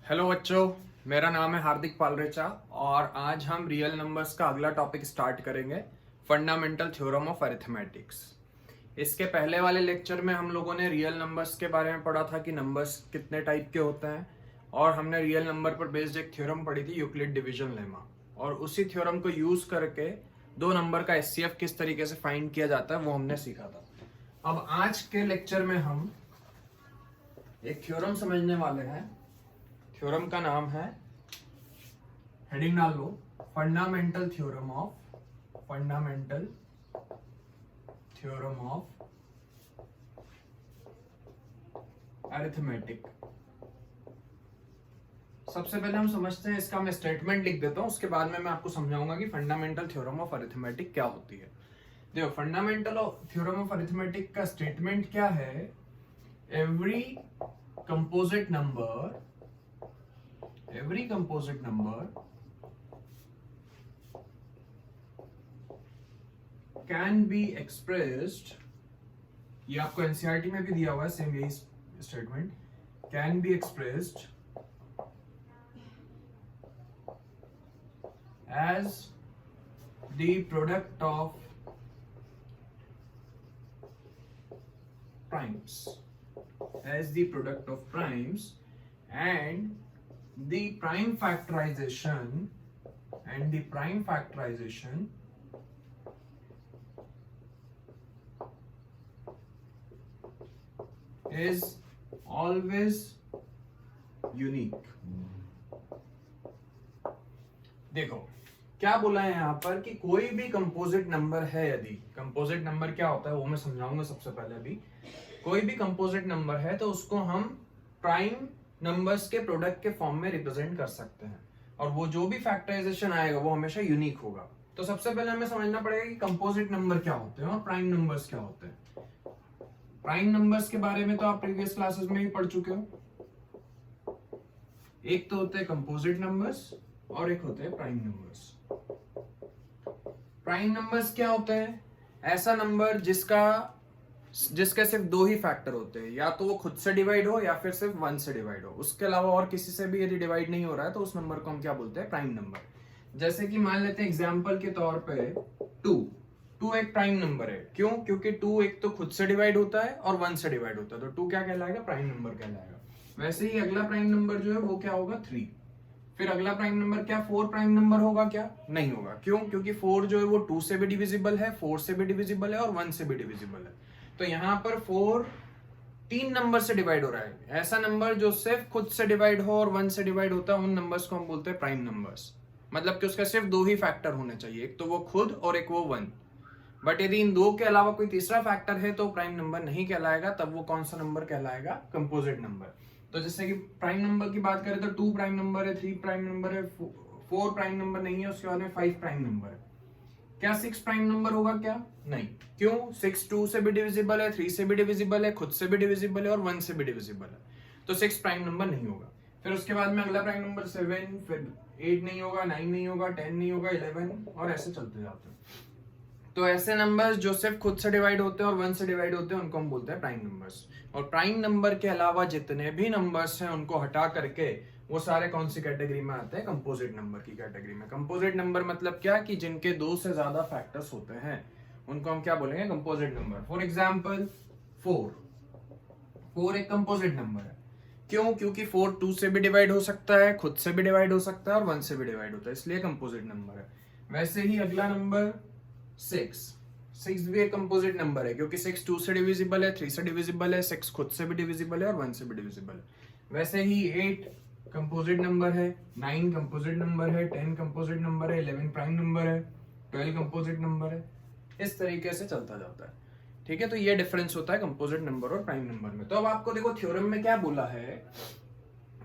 Hello बच्चों, मेरा नाम है हार्दिक पालरेचा और आज हम रियल नंबर्स का अगला टॉपिक स्टार्ट करेंगे, फंडामेंटल थ्योरम ऑफ अरिथमेटिक्स। इसके पहले वाले लेक्चर में हम लोगों ने रियल नंबर्स के बारे में पढ़ा था कि नंबर्स कितने टाइप के होते हैं, और हमने रियल नंबर पर बेस्ड एक थ्योरम पढ़ी थी, यूक्लिड डिवीजन लेमा, और उसी थ्योरम को यूज करके दो नंबर का एचसीएफ किस तरीके से फाइंड किया जाता है वो हमने सीखा था। अब आज के लेक्चर में हम एक थ्योरम समझने वाले हैं। थ्योरम का नाम है, हेडिंग डाल लो, फंडामेंटल थ्योरम ऑफ अरिथमेटिक। सबसे पहले हम समझते हैं, इसका मैं स्टेटमेंट लिख देता हूं, उसके बाद में मैं आपको समझाऊंगा कि फंडामेंटल थ्योरम ऑफ अरिथमेटिक क्या होती है। देखो, फंडामेंटल थ्योरम ऑफ अरिथमेटिक का स्टेटमेंट क्या है? Every composite number can be expressed, ये आपको एनसीईआरटी में भी दिया हुआ है सेम यही statement, can be expressed as the product of primes and the prime factorization is always unique। देखो क्या बोला है यहाँ पर कि कोई भी कंपोजिट नंबर है, यदि कंपोजिट नंबर क्या होता है वो मैं समझाऊंगा। सबसे पहले अभी कोई भी कंपोजिट नंबर है तो उसको हम प्राइम नंबर्स के प्रोडक्ट के फॉर्म में रिप्रेजेंट कर सकते हैं, और वो जो भी फैक्टराइजेशन आएगा वो हमेशा यूनिक होगा। तो सबसे पहले हमें समझना पड़ेगा कि कंपोजिट नंबर क्या होते हैं और प्राइम नंबर्स क्या होते हैं। प्राइम नंबर्स के बारे में तो आप प्रीवियस क्लासेस में ही पढ़ चुके हो। एक तो होते हैं कंपोजिट नंबर्स और एक होते हैं प्राइम नंबर्स। प्राइम नंबर्स क्या होते हैं? ऐसा नंबर जिसके सिर्फ दो ही फैक्टर होते हैं, या तो वो खुद से डिवाइड हो या फिर सिर्फ वन से डिवाइड हो, उसके अलावा और किसी से भी यदि डिवाइड नहीं हो रहा है तो उस नंबर को हम क्या बोलते हैं? Prime number. जैसे कि मान लेते हैं एग्जांपल के तौर पे टू एक प्राइम नंबर है। क्यों? क्योंकि टू एक तो खुद से डिवाइड होता है और वन से डिवाइड होता है, तो टू क्या कहलाएगा? प्राइम नंबर कहलाएगा। वैसे ही अगला प्राइम नंबर जो है वो क्या होगा? 3। फिर अगला प्राइम नंबर क्या 4 प्राइम नंबर होगा? क्या नहीं होगा। क्यों? क्योंकि 4 जो है वो 2 से भी डिविजिबल है, 4 से भी डिविजिबल है और 1 से भी डिविजिबल है। तो यहाँ पर 4 3 नंबर से डिवाइड हो रहा है। ऐसा नंबर जो सिर्फ खुद से डिवाइड हो और 1 से डिवाइड होता है, उन नंबर्स को हम बोलते हैं प्राइम नंबर्स। मतलब कि उसका सिर्फ दो ही फैक्टर होने चाहिए, एक तो वो खुद और एक वो 1। बट यदि इन दो के अलावा कोई तीसरा फैक्टर है तो प्राइम नंबर नहीं कहलाएगा। तब वो कौन सा नंबर कहलाएगा? Composite number. तो जैसे कि प्राइम नंबर की बात करें तो 2 प्राइम नंबर है, 3 प्राइम नंबर है, 4 प्राइम नंबर नहीं है, उसके बाद में 5 प्राइम नंबर है। क्या 6 प्राइम नंबर होगा? क्या नहीं। क्यों? 6 2 से भी डिविजिबल है, 3 से भी डिविजिबल है, खुद से भी डिविजिबल है और 1 से भी डिविजिबल है, तो 6 प्राइम नंबर नहीं होगा। फिर उसके बाद में अगला प्राइम नंबर 7, फिर 8 नहीं होगा, 9 नहीं होगा, 10 नहीं होगा, 11, और ऐसे चलते जाते हैं। तो ऐसे नंबर्स जो सिर्फ खुद से डिवाइड होते हैं और 1 से डिवाइड होते हैं उनको हम बोलते हैं प्राइम नंबर्स। और प्राइम नंबर के अलावा जितने भी नंबर्स हैं उनको हटा करके वो सारे कौन सी कैटेगरी में आते हैं? कंपोजिट नंबर की कैटेगरी में। कंपोजिट नंबर मतलब क्या कि जिनके दो से ज्यादा फैक्टर्स होते हैं उनको हम क्या बोलेंगे? Composite number. फॉर एग्जाम्पल 4 एक कंपोजिट नंबर है। क्यों? क्योंकि 4 2 से भी डिवाइड हो सकता है, खुद से भी डिवाइड हो सकता है और 1 से भी डिवाइड होता है, इसलिए कंपोजिट नंबर है। वैसे ही अगला नंबर 6 भी एक कंपोजिट नंबर है, क्योंकि 6 2 से डिविजिबल है, 3 से डिविजिबल है, 6 खुद से भी डिविजिबल है और 1 से भी डिविजिबल है। वैसे ही 8 कंपोजिट नंबर है, 9 कंपोजिट नंबर है, 10 कंपोजिट नंबर है, 11 प्राइम नंबर है, 12 कंपोजिट नंबर है। इस तरीके से चलता जाता है। ठीक है, तो ये डिफरेंस होता है कंपोजिट नंबर और प्राइम नंबर में। तो अब आपको देखो थ्योरम में क्या बोला है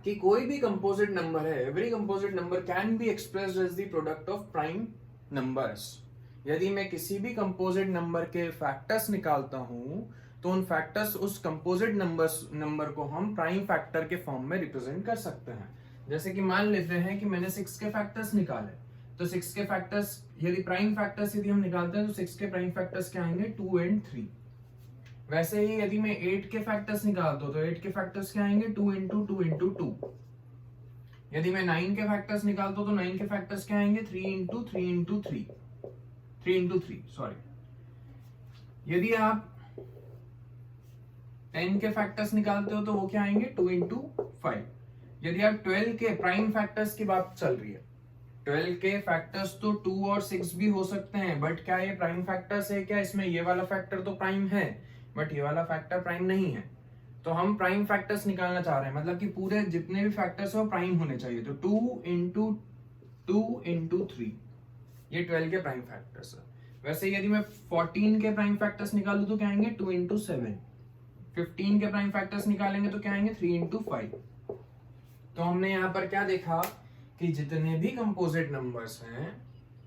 कि कोई भी कंपोजिट नंबर है, every composite number can be expressed as the product of prime numbers. यदि मैं किसी भी कंपोजिट नंबर के फैक्टर्स निकालता हूं तो उन फैक्टर्स, उस कंपोजिट नंबर को हम प्राइम फैक्टर के फॉर्म में रिप्रेजेंट कर सकते हैं। जैसे कि मान लेते हैं कि मैंने 6 के फैक्टर्स निकाले, तो 6 के फैक्टर्स यदि प्राइम फैक्टर्स यदि हम निकालते हैं तो 6 के प्राइम फैक्टर्स क्या आएंगे? 2 और 3। वैसे ही यदि मैं 8 के फैक्टर्स निकालता हूं तो 8 के फैक्टर्स क्या आएंगे? 2 इंटू 2 इंटू 2। यदि मैं 9 के फैक्टर्स निकालता हूं तो 9 के फैक्टर्स क्या आएंगे, 3 इंटू 3 इंटू 3, 3 इंटू 3 सॉरी। यदि आप 10 के फैक्टर्स निकालते हो तो वो क्या आएंगे, 2 इंटू 5। यदि आप 12 के प्राइम फैक्टर्स की बात चल रही है, 12 के फैक्टर्स तो 2 और 6 भी हो सकते हैं, बट क्या ये प्राइम फैक्टर्स है क्या, इसमें ये वाला फैक्टर तो प्राइम है बट ये वाला फैक्टर प्राइम नहीं है। तो हम प्राइम फैक्टर्स निकालना चाह रहे हैं, मतलब कि पूरे जितने भी फैक्टर्स है वो प्राइम होने चाहिए। तो 2 इंटू 2 इंटू 3 ये 12 के प्राइम फैक्टर्स है। वैसे यदि मैं 14 के प्राइम फैक्टर्स निकालूं तो क्या आएंगे, 2 इंटू 7। 15 के प्राइम फैक्टर्स निकालेंगे तो क्या आएंगे, 3 इंटू 5। तो हमने यहाँ पर क्या देखा कि जितने भी कंपोजिट नंबर्स हैं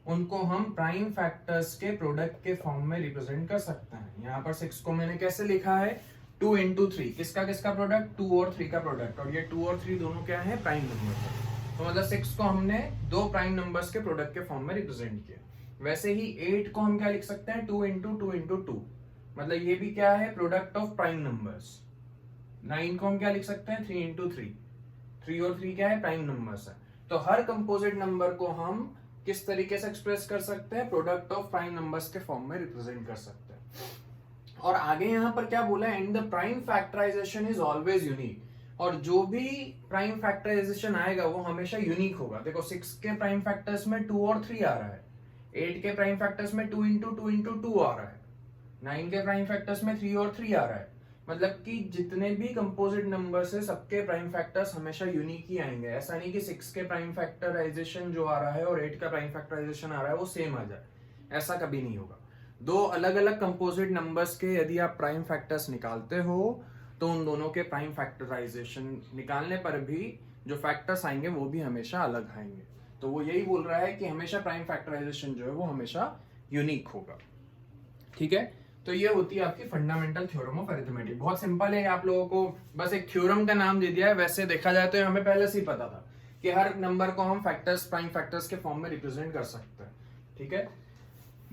उनको हम प्राइम फैक्टर्स के प्रोडक्ट के फॉर्म में रिप्रेजेंट कर सकते हैं। यहाँ पर 6 को मैंने कैसे लिखा है, 2 इंटू 3, किसका किसका प्रोडक्ट, 2 और 3 का प्रोडक्ट, और ये 2 और 3 दोनों क्या है, प्राइम नंबर है। तो मतलब 6 को हमने दो प्राइम नंबर्स के प्रोडक्ट के फॉर्म में रिप्रेजेंट किया। वैसे ही 8 को हम क्या लिख सकते हैं, 2 इंटू 2 इंटू 2, मतलब ये भी क्या है, प्रोडक्ट ऑफ प्राइम नंबर्स। 9 को हम क्या लिख सकते हैं, 3 इंटू 3, 3 और 3 क्या है, प्राइम नंबर्स है। तो हर कंपोजिट नंबर को हम किस तरीके से एक्सप्रेस कर सकते हैं, प्रोडक्ट ऑफ प्राइम नंबर्स के फॉर्म में रिप्रेजेंट कर सकते हैं। और आगे यहाँ पर क्या बोला है, and the prime factorization is always unique. और जो भी प्राइम फैक्टराइजेशन आएगा वो हमेशा यूनिक होगा। देखो 6 के प्राइम फैक्टर्स में 2 और 3 आ रहा है, 8 के प्राइम फैक्टर्स में 2 इंटू 2 इंटू 2 आ रहा है, 9 के प्राइम फैक्टर्स में 3 और 3 आ रहा है। मतलब कि जितने भी कंपोजिट नंबर्स है सबके प्राइम फैक्टर्स हमेशा यूनिक ही आएंगे। ऐसा नहीं कि 6 के प्राइम फैक्टराइजेशन जो आ रहा है और 8 का प्राइम फैक्टराइजेशन आ रहा है वो सेम आ जाए, ऐसा कभी नहीं होगा। दो अलग अलग कंपोजिट नंबर्स के यदि आप प्राइम फैक्टर्स निकालते हो तो उन दोनों के प्राइम फैक्टराइजेशन निकालने पर भी जो फैक्टर्स आएंगे वो भी हमेशा अलग आएंगे। तो वो यही बोल रहा है कि हमेशा प्राइम फैक्टराइजेशन जो है वो हमेशा यूनिक होगा। ठीक है, तो ये होती है आपकी फंडामेंटल थ्योरम ऑफ अरिथमेटिक। बहुत सिंपल है, आप लोगों को बस एक थ्योरम का नाम दे दिया है। वैसे देखा जाए तो हमें पहले से ही पता था कि हर नंबर को हम फैक्टर्स, प्राइम फैक्टर्स के फॉर्म में रिप्रेजेंट कर सकते हैं। ठीक है,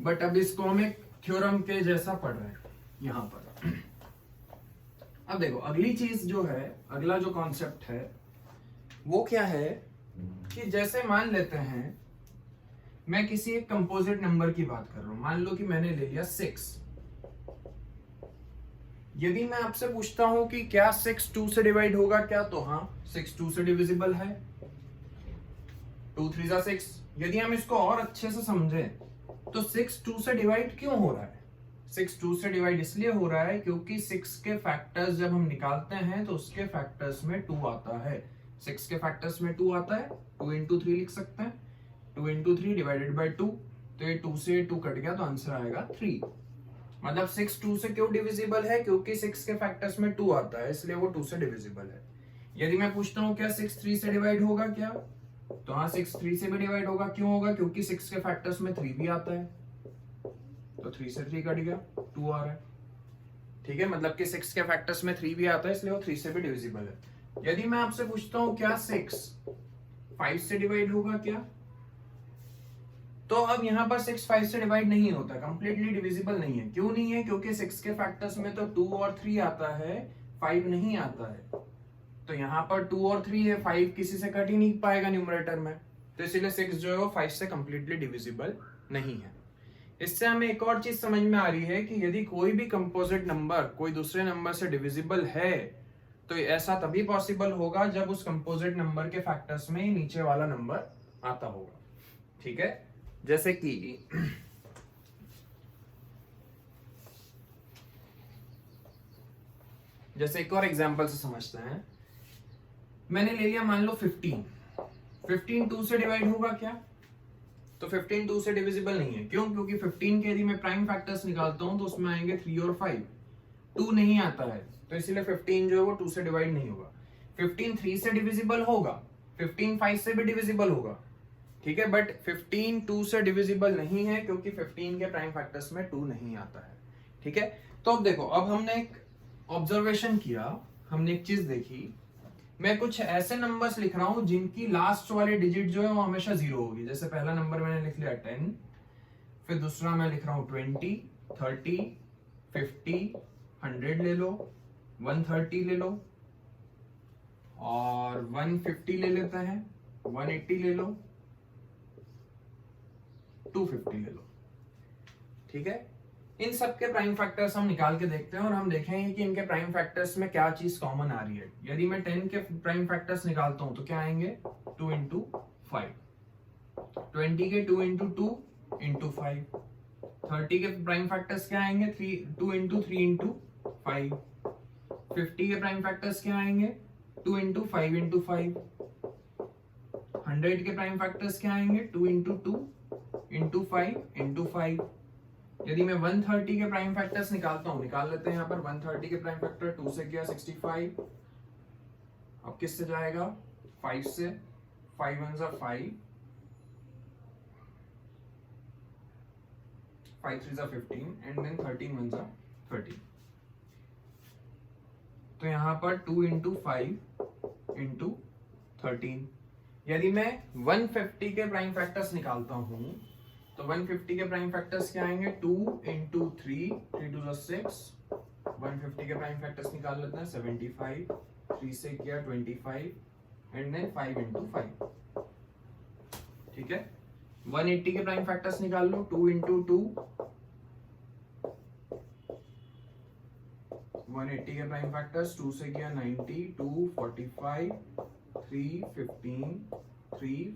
बट अब इसको हम एक थ्योरम के जैसा पढ़ रहे हैं यहां पर। अब देखो अगली चीज जो है, अगला जो कॉन्सेप्ट है वो क्या है कि जैसे मान लेते हैं मैं किसी एक कंपोजिट नंबर की बात कर रहा हूं, मान लो कि मैंने ले लिया 6। यदि मैं आपसे पूछता हूं कि क्या 6 2 से डिवाइड होगा क्या, तो हाँ 6 2 से डिविजिबल है, 2 3 जा 6। यदि हम इसको और अच्छे से समझें तो 6 2 से डिवाइड क्यों हो रहा है, 6 2 से डिवाइड इसलिए हो रहा है क्योंकि 6 के फैक्टर्स जब हम निकालते हैं तो उसके फैक्टर्स में 2 आता है। 6 के फैक्टर्स में 2 आता है, 2 इंटू 3 लिख सकते हैं, 2 इंटू 3 डिवाइडेड बाई 2। तो ये 2 से 2 कट गया तो आंसर आएगा 3। मतलब 6 2 से क्यों डिविजिबल है, क्योंकि 6 के फैक्टर्स में 2 आता है, इसलिए वो 2 से डिविजिबल है। यदि मैं पूछता हूँ क्या 6 3 से डिवाइड होगा क्या, तो हाँ 6 3 से भी डिवाइड होगा। क्यों होगा, क्योंकि 6 के फैक्टर्स में 3 भी आता है, तो 3 से 3 कट गया, 2 आ रहा है। ठीक है, मतलब कि 6 के फैक्टर्स में 3 भी आता है, इसलिए वो 3 से भी डिविजिबल है। यदि मैं आपसे पूछता हूँ क्या 6 5 से डिवाइड होगा क्या, तो अब यहाँ पर 6 5 से डिवाइड नहीं होता, कंप्लीटली डिविजिबल नहीं है। क्यों नहीं है, क्योंकि 6 के फैक्टर्स में तो 2 और 3 आता है, 5 नहीं आता है। तो यहाँ पर 2 और 3 है, 5 किसी से कट ही नहीं पाएगा न्यूमरेटर में, तो इसीलिए 6 जो है वो 5 से कंप्लीटली डिविजिबल नहीं है। इससे हमें एक और चीज समझ में आ रही है कि यदि कोई भी कंपोजिट नंबर कोई दूसरे नंबर से डिविजिबल है तो ऐसा तभी पॉसिबल होगा जब उस कंपोजिट नंबर के फैक्टर्स में नीचे वाला नंबर आता होगा। ठीक है, जैसे कि एक और एग्जांपल से समझते हैं। मैंने ले लिया मान लो 15 2 से डिवाइड होगा क्या, तो 15 2 से डिविजिबल नहीं है। क्यों, क्योंकि 15 के यदि मैं प्राइम फैक्टर्स निकालता हूं तो उसमें आएंगे 3 और 5, 2 नहीं आता है, तो इसीलिए 15 जो है वो 2 से डिवाइड नहीं होगा। 15 3 से डिविजिबल होगा, 15 5 से भी डिविजिबल होगा। ठीक है, बट 15 2 से डिविजिबल नहीं है क्योंकि 15 के प्राइम फैक्टर्स में 2 नहीं आता है। ठीक है, तो अब देखो, अब हमने एक ऑब्जर्वेशन किया, हमने एक चीज देखी। मैं कुछ ऐसे नंबर्स लिख रहा हूं जिनकी लास्ट वाले डिजिट जो है वो हमेशा 0 होगी। जैसे पहला नंबर मैंने लिख लिया 10, फिर दूसरा मैं लिख रहा हूं 20 30 50 100 ले लो, 130 ले लो और 150 ले लेते हैं। 180 ले लो, 250 ले लो, ठीक है। इन सब के प्राइम फैक्टर्स हम निकाल के देखते हैं और हम देखेंगे कि इनके प्राइम फैक्टर्स में क्या चीज कॉमन आ रही है। यदि मैं 10 के प्राइम फैक्टर्स निकालता हूं तो क्या आएंगे 2 इंटू 5, 20 के 2 इंटू 2 इंटू 5, 30 के प्राइम फैक्टर्स क्या आएंगे 2 इंटू 3 इंटू 5, 50 के प्राइम फैक्टर्स क्या आएंगे 2 इंटू 5 इंटू 5, 100 के प्राइम फैक्टर्स क्या आएंगे 2 इंटू 2 इंटू 5 इंटू 5। यदि मैं 130 के प्राइम फैक्टर्स निकालता हूं, निकाल लेते हैं यहाँ पर 130 के प्राइम फैक्टर 2 से किया 65, अब किससे जाएगा 5 से, 5 1 जा 5, 5 3 जा 15 एंड देन 13 1 जा 30। तो यहाँ पर 2 इंटू 5 इंटू 13। यदि मैं 150 के प्राइम फैक्टर्स निकालता हूं तो 150 के प्राइम फैक्टर्स क्या आएंगे 2 इंटू 3, 3 2 जा 6, 150 के प्राइम फैक्टर्स निकाल लेते हैं 75, 3 से किया 25 एंड देन 5 इंटू 5, ठीक है। 180 के प्राइम फैक्टर्स निकाल लो 2 इंटू 2, 180 के प्राइम फैक्टर्स 2 से किया 90, 2 45, 3 15, 3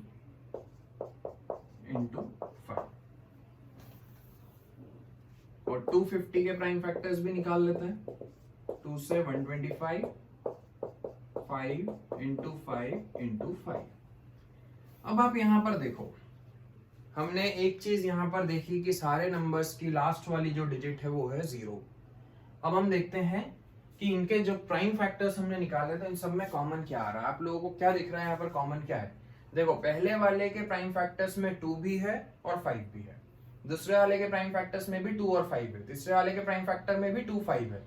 इंटू 5 और 250 के प्राइम फैक्टर्स भी निकाल लेते हैं 2 से 125, 5 इंटू 5 इंटू 5। अब आप यहां पर देखो, हमने एक चीज यहां पर देखी कि सारे नंबर्स की लास्ट वाली जो डिजिट है वो है 0। अब हम देखते हैं कि इनके जो प्राइम फैक्टर्स हमने निकाले थे इन सब में कॉमन क्या आ रहा है। आप लोगों को क्या दिख रहा है यहाँ पर कॉमन क्या है? देखो, पहले वाले के प्राइम फैक्टर्स में 2 भी है और 5 भी है, दूसरे वाले के प्राइम फैक्टर्स में भी 2 और 5 है, तीसरे वाले के प्राइम फैक्टर में भी 2 5 है,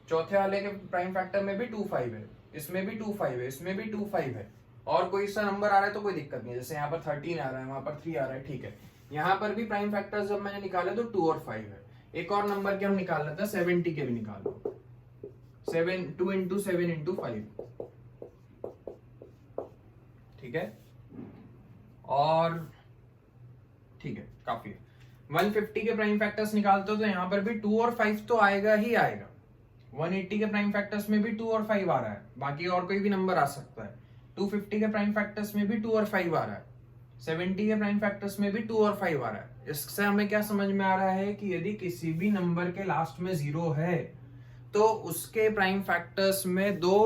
चौथे वाले के प्राइम फैक्टर में भी 2 5 है, इसमें भी 2 5 है, इसमें भी 2 5 है, और कोई सा नंबर आ रहा है तो कोई दिक्कत नहीं है, जैसे यहाँ पर 13 आ रहा है, वहां पर 3 आ रहा है, ठीक है। यहाँ पर भी प्राइम फैक्टर्स जब मैंने निकाले तो 2 और 5 है। एक और नंबर के हम निकाल लेते हैं, 70 के भी निकाल लो, 2 इंटू 7 इंटू 5, ठीक है। और ठीक है, काफी है। 150 के प्राइम फैक्टर्स निकालते हो तो यहाँ पर भी 2 और 5 तो आएगा ही आएगा। 180 के प्राइम फैक्टर्स में भी 2 और 5 आ रहा है, बाकी और कोई भी नंबर आ सकता है। 250 के प्राइम फैक्टर्स में भी 2 और 5 आ रहा है, 70 के प्राइम फैक्टर्स में भी 2 और 5 आ रहा है। इससे हमें क्या समझ में आ रहा है कि यदि किसी भी नंबर के लास्ट में 0 है तो उसके प्राइम फैक्टर्स में 2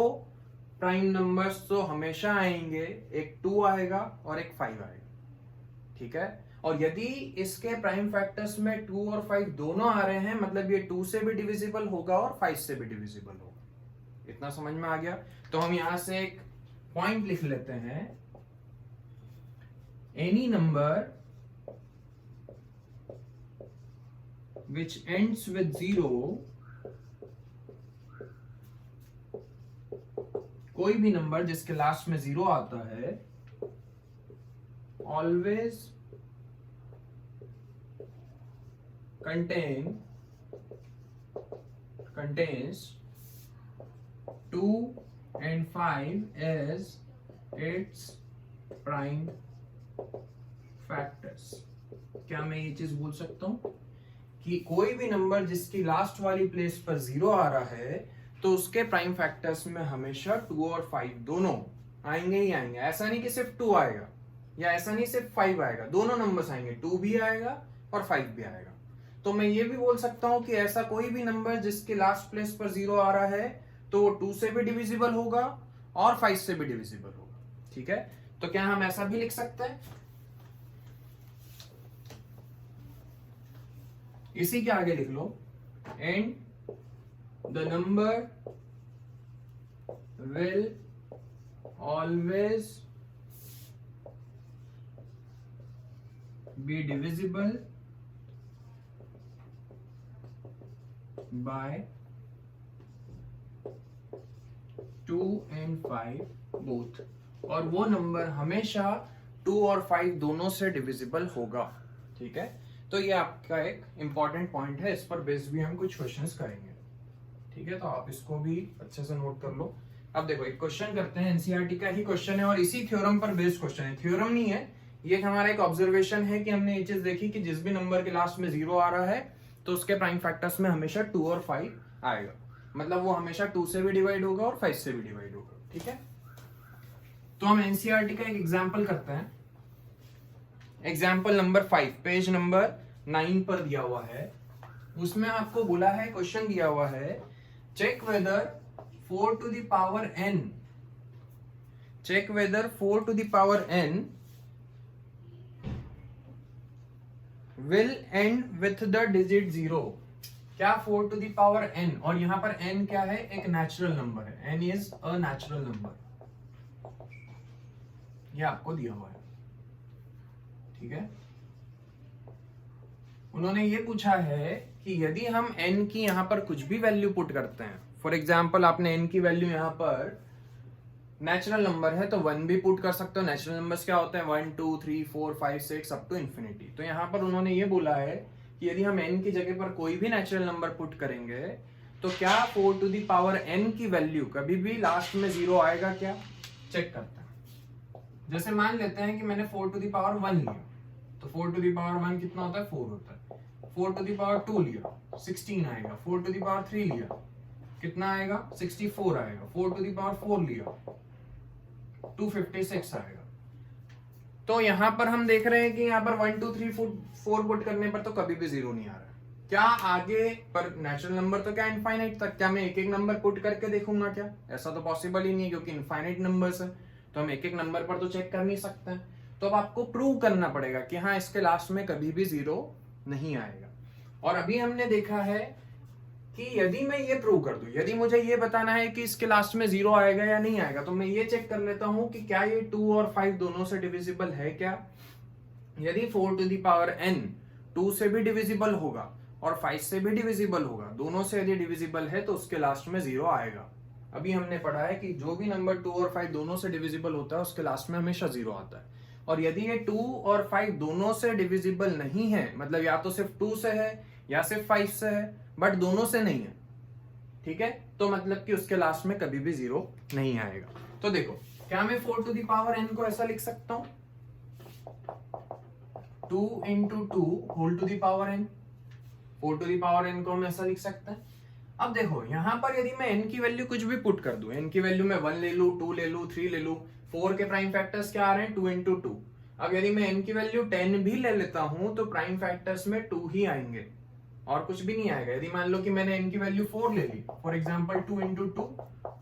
प्राइम नंबर्स तो हमेशा आएंगे, एक 2 आएगा और एक 5 आएगा, ठीक है। और यदि इसके प्राइम फैक्टर्स में 2 और 5 दोनों आ रहे हैं, मतलब ये 2 से भी डिविजिबल होगा और 5 से भी डिविजिबल होगा। इतना समझ में आ गया? तो हम यहां से एक पॉइंट लिख लेते हैं, any number which ends with 0, कोई भी नंबर जिसके लास्ट में 0 आता है, always contains 2 and 5 as its prime factors। क्या मैं ये चीज बोल सकता हूं कि कोई भी नंबर जिसकी लास्ट वाली प्लेस पर 0 आ रहा है तो उसके प्राइम फैक्टर्स में हमेशा 2 और 5 दोनों आएंगे ही आएंगे। ऐसा नहीं कि सिर्फ 2 आएगा या ऐसा नहीं सिर्फ 5 आएगा, दोनों नंबर्स आएंगे, 2 भी आएगा और 5 भी आएगा। तो मैं ये भी बोल सकता हूं कि ऐसा कोई भी नंबर जिसके लास्ट प्लेस पर 0 आ रहा है तो वो 2 से भी डिविजिबल होगा और 5 से भी डिविजिबल होगा, ठीक है। तो क्या हम ऐसा भी लिख सकते हैं? इसी के आगे लिख लो, and the number will always be divisible by 2 and 5 both, और वो नंबर हमेशा 2 और 5 दोनों से डिविजिबल होगा, ठीक है। तो ये आपका एक इंपॉर्टेंट पॉइंट है, इस पर बेस भी हम कुछ क्वेश्चंस करेंगे, ठीक है। तो आप इसको भी अच्छे से नोट कर लो। अब देखो एक क्वेश्चन करते हैं, एनसीईआरटी का ही क्वेश्चन है और इसी थ्योरम पर बेस्ड क्वेश्चन है, थ्योरम नहीं है ये, हमारा एक ऑब्जर्वेशन है कि हमने ये चीज देखी कि जिस भी नंबर के लास्ट में 0 आ रहा है तो उसके प्राइम फैक्टर्स में हमेशा 2 और 5 आएगा, मतलब वो हमेशा 2 से भी डिवाइड होगा और 5 से भी डिवाइड होगा। ठीक है, तो हम एनसीईआरटी का एक एग्जाम्पल करते हैं। एग्जाम्पल नंबर 5 पेज नंबर 9 पर दिया हुआ है, उसमें आपको बोला है, क्वेश्चन दिया हुआ है, check whether 4 to the power n, check whether 4 to the power n will end with the digit 0। क्या 4 to the power n, और यहां पर n क्या है, एक नेचुरल नंबर है, n is a natural number, ये आपको दिया हुआ है। ठीक है, उन्होंने ये पूछा है कि यदि हम n की यहां पर कुछ भी वैल्यू पुट करते हैं, फॉर एग्जाम्पल आपने n की वैल्यू यहां पर नेचुरल नंबर है तो 1 भी पुट कर सकते हो। नेचुरल नंबर्स क्या होते हैं, 1 2 3 4 5 6 अप टू इन्फिनिटी। तो यहां पर उन्होंने ये बोला है कि यदि हम n की जगह पर कोई भी नेचुरल नंबर पुट करेंगे तो क्या 4 to the power n की वैल्यू कभी भी लास्ट में 0 आएगा क्या, चेक करते हैं। जैसे मान लेते हैं कि मैंने 4 to the power 1 लिया, तो 4 to the power 1 कितना होता है, 4 होता है। 4 to the power 2 लिया, 16 आएगा। 4 to the power 3 लिया, कितना आएगा, 64 आएगा। 4 to the power 4 लिया, 256 आएगा। तो यहां पर हम देख रहे हैं कि यहां पर 1 2 3 4 पुट करने पर तो कभी भी 0 नहीं आ रहा। क्या आगे पर नेचुरल नंबर तो क्या इनफाइनाइट तक, क्या मैं एक एक नंबर पुट करके देखूंगा क्या, ऐसा तो पॉसिबल ही नहीं है क्योंकि इनफाइनाइट नंबर्स है, तो हम एक एक नंबर पर तो चेक कर नहीं सकते हैं। तो अब आपको प्रूव करना पड़ेगा कि हाँ इसके लास्ट में कभी भी 0 नहीं आएगा। और अभी हमने देखा है कि यदि मैं ये प्रूव कर दूं, यदि मुझे ये बताना है कि इसके लास्ट में 0 आएगा या नहीं आएगा, तो मैं ये चेक कर लेता हूं कि क्या ये 2 और 5 दोनों से डिविजिबल है क्या। यदि 4 to the power n 2 से भी डिविजिबल होगा और 5 से भी डिविजिबल होगा, दोनों से यदि डिविजिबल है तो उसके लास्ट में 0 आएगा। अभी हमने पढ़ा है कि जो भी नंबर 2 और 5 दोनों से डिविजिबल होता है उसके लास्ट में हमेशा 0 आता है। और यदि ये 2 और 5 दोनों से डिविजिबल नहीं है, मतलब या तो सिर्फ 2 से है या सिर्फ 5 से है, बट दोनों से नहीं है, ठीक है, तो मतलब कि उसके लास्ट में कभी भी 0 नहीं आएगा। तो देखो, क्या मैं 4 to the power n को ऐसा लिख सकता हूं, 2 into 2 whole to the power n, 4 to the power n को हम ऐसा लिख सकते हैं। अब देखो यहां पर यदि मैं n की वैल्यू कुछ भी पुट कर दूं, n की वैल्यू मैं 1 ले लूं, 2 ले लूं, 3 ले लूं, 4 के प्राइम फैक्टर्स क्या आ रहे हैं, 2 into 2। अब यदि मैं n की वैल्यू 10 भी ले लेता हूं तो प्राइम फैक्टर्स में 2 ही आएंगे और कुछ भी नहीं आएगा। यदि मान लो कि मैंने n की वैल्यू 4 ले ली, for example 2 into 2